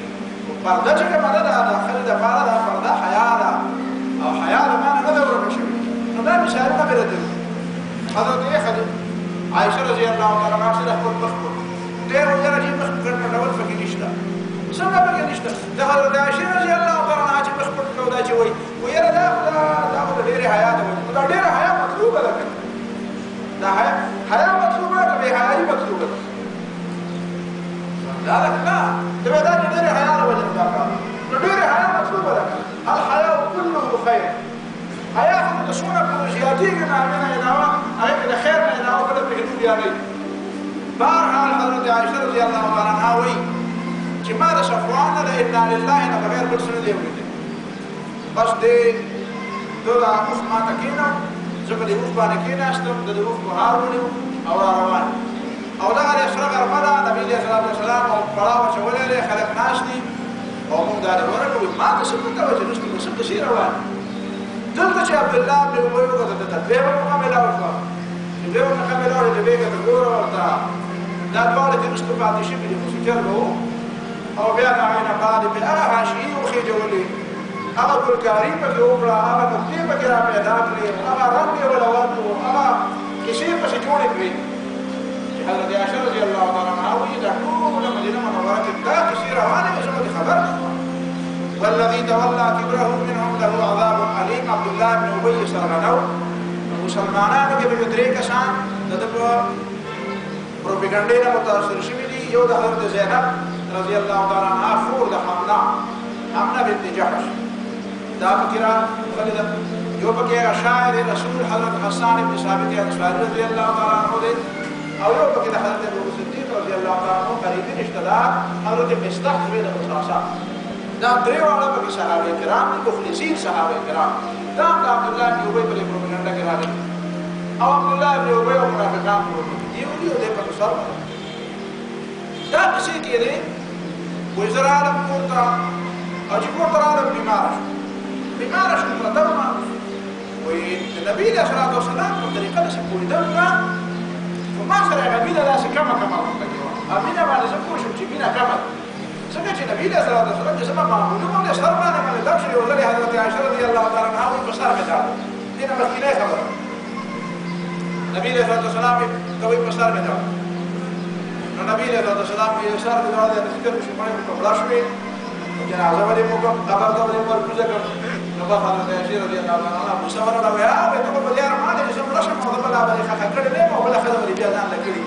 پرده چې کومه ده د ښځې دپاره دا پرده حیا ده او حیا د ما نه نه ده ورکه شوې نو دا مثالونه مې راته دي حضرت ښځې عایشه رضي الله تعالی عنها سره خپل مخ کړ ډېر ویره چې مخ پټول پکې نشته څنګه پکې نشته د حضرت عایشه رضي الله تعالی عنها چې مخ پټ کړو دا چې وایي ویره دا خو د ډېرې حیا ده وایي دا ډېره حیا مطلوبه ده دا حیا مطلوبه ده بې حیایي مطلوبه ده لا لك لا تبقى ده ډېرې حیا له وجې دا کار نو ډېرې حیا مطلوبه ده الحیاء كله خیر حیا خو د څونه پورې زیاتېږي نه هغې نه علاوه هغې کې د خیر نه علاوه بله پکې نه زیاتېږي بهرحال حضرت عایشه رضي الله تعالی عنها وایي چې ما د صفوان نه د انا لله نه بغیر بل څه نه دی اورېدلی بس دې ده د اوښ ما ته کېنه زه په دې اوښ باندې کېناستم د دې اوښ بهار ونیو او را روان او دغه د سره غرمه ده نبي علیه الصلاة والسلام او پړاو اچولی دی خلک ناست دي او موږ دا ورغلو ما ته څه پته وه چې نشته به څه کیسې روان دلته چې عبدالله بن ابی وکتل ته دویمه موقع میلاو شوه چې دویمه موقع میلاو شوه چې بیګه ته ګوره ورته دا دواړه چې وروسته پاتې شوي دي خو سکر به و او بیا د هغې نه بعد یې هغه حاشیې وخېجولې هغه ګلکاري پکې وکړه هغه نقطې پکې را پیدا کړې هغه رنګ یې وله ورکړو هغه کیسې پسې جوړې کړې چې حضرت عایشه رضي الله تعالی عنها وایي دا ټوله مدینه منوره کې دا کیسې روانې وې زه پکې خبر نه وم والذي تولى كبره منهم له عذاب عليم عبد الله بن ابي سرغنو مسلمانانو کې به درې کسان د پروپاګاندا نه متاثر شوي دي یو د حضرت زینب رضي الله تعالی عنها خور د حمنا بنت جحش دا پکې راغلې ده یو پکې شاعر رسول حضرت حسان بن ثابت انصاري رضي الله تعالی عنه دی او یو پکې د حضرت ابو صدیق رضي الله تعالی عنه قریبي رشتہ دار حضرت مصطح بن اساسا دا درې واړه پکې صحابه کرام دي مخلصین صحابه کرام دا عبد الله بن ابي په پروپاګاندا کې راغلي او عبد الله بن ابي او منافقان یو دی په سر دا څه کې دي وزرا عالم کوتا او چې کوتا عالم بیمار شو پردما وي النبي صلى الله عليه وسلم په طریقه د سپوریدل ما سره نبی له داسې کما ورته مینه باندې زه پوه شوم چې مینه کمه ده څنګه چې نبي علیه الصلاة والسلام چې زما معمولونه باندې سر باندې دم شو یو ځل حضرت عایشه رضی الله تعالی عنها وایي په سر مې داغ دې نه مخکینۍ خبره نبي علیه الصلاة والسلام ته وایي په سر مې داغ نو نبي علیه الصلاة والسلام یې سر دې داغ د فکر شو مړی په بلا شوې جنازه باندې مو کوم قبر ته باندې ورکوزه کړم نو په حضرت عایشه رضی الله تعالی عنها مصور راوي هغه ته په یار باندې چې څنګه شم او بل باندې خخ کړي نه او بل خدای باندې بیا ځان لګړي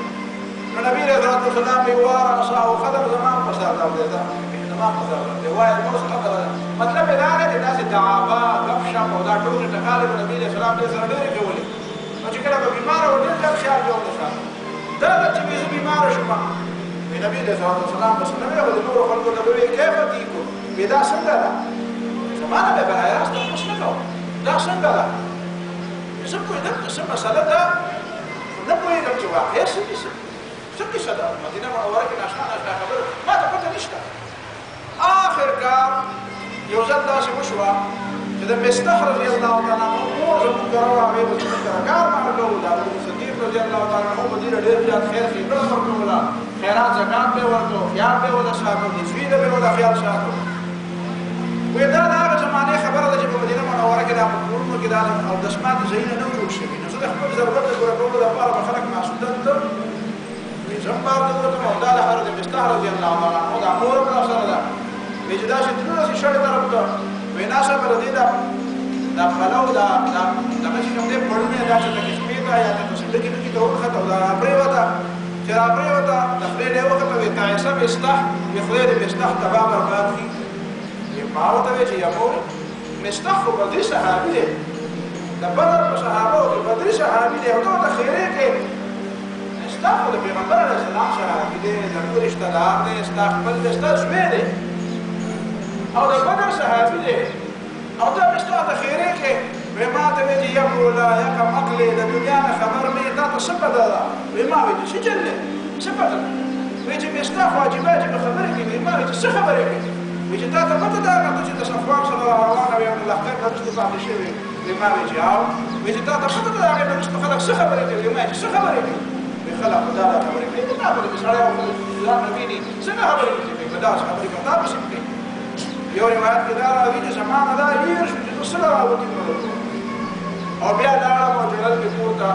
نو نبی علیه الصلاة والسلام یې واره صاحب خدای زمان په سر دا ودا زمان په سر دا وای نو څه خبره مطلب دا نه چې داسې دعوا غف شپ او دا ټول ټکاله نبی علیه السلام دې سره ډېرې کولې نو چې کله به بیمار و ډېر ځل خیال جوړ شو دا چې به بیمار شوم نبی علیه الصلاة والسلام بس نو یو نور خلکو ته وی کیف تیکو دا څنګه ده زمانه به بهای راست اوس نه کوم دا څنګه ده زه پوهېدم چې څه مسله ده نه پوهېدم چې واقعا څه کیسه ده مدینه منوره کې ناشنا خبره ما ته پته نشته آخر کار یو ځل داسې وشوه چې د مصطح رضی الله تعالی عنه مور زموږ کره راغی به زموږ کره کار معنا کول د ابو صدیق رضی الله تعالی عنه په ډېر زیات خیر ښېګڼه ورکوله خیرات زکات به ورکړو خیال به وله ساتو د زوی نه به وله خیال ساتو وی دا د هغه زمانې خبره ده چې په مدینه منوره کې دا په کورونو کې دا اودسمات ځایونه نه جوړ شوي نو زه د خپل ضرورت د پوره کولو لپاره به خلک معصومتن ته وی زه هم بار ته وتم او دا د حضرت مصطح رضی الله تعالی عنه دا مور هم راسره ده وی چې داسې تلونه چې شړې طرف ته وی ناسه به د دې دا پلو دغه چې کوم دی پړونه دا چې پکې شپې ته یا د صندوقي پکې ته وخته او دا پرېوته چې را پرېوته د خدای دی وخته وی تعیسه مصطح وی خدای د مصطح تباه برباد کړي ما ورته وی چې یا مور مصطح خو بدري صحابي دی د بدر په صحابو کې بدري صحابي دی او ته خیرې کې مصطح خو د پیغمبر علیه السلام صحابي دی زموږ رشته دار دی ستا خپل دی ستا زوی دی او د بدر صحابي دی او ته مصطح ته خیرې کې وی ما ته وی چې یا مولا یا کم عقلې د دنیا نه خبر مې تا ته څه پته ده وی ما وی چې څه چل دی څه پته ده وی چې مصطح واجبه چې په خبرې کې وی ما وی چې څه خبرې کوي وی چې تا ته پته ده هغه چې د صفوان سره روانه وي او د لښکر نه وروسته پاتې شوي وی ما وی چې او وی چې تا ته پته ده هغې نه وروسته خلک څه خبرې کوي وی ما چې څه خبرې کوي وی خلک خو دا خبرې کوي دا خبرې مې سړی او ځان نه ویني څنګه خبرې کوي په داسې خبرې کوي دا پسې کوي یو روایت کې دا راځي چې زمانه دا هېر شو چې څه راوتي او بیا لاړم او جلل مې کور ته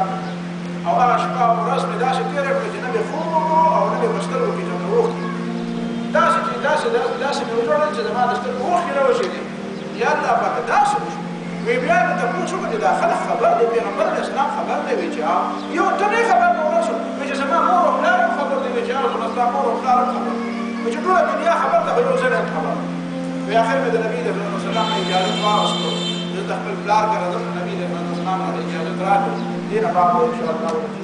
او هغه شپه او ورځ مې داسې تېره کړه چې نه مې خوب وکړو او نه مې په سترګو کې چاته اوښتي داسې مې وجوړل چې زما د سترګو اوښکې راوشېدې یا الله پاکه داسې وشو وی بیا مې تپوس وکړه چې دا خلک خبر دی پیغمبر علیه السلام خبر دی وی چې یو ته نه خبر نه ورسو وی چې زما مور او پلار هم خبر دی وی چې زما ستا مور او پلار هم خبر وی چې ټوله دنیا خبر ده خو یو ځل هم خبر وی آخر مې د نبي علیه السلام نه اجازت واخیستو زه د خپل پلار کره ځم نبي علیه السلام نه اجازت راکړو دې نه بعد انشاءالله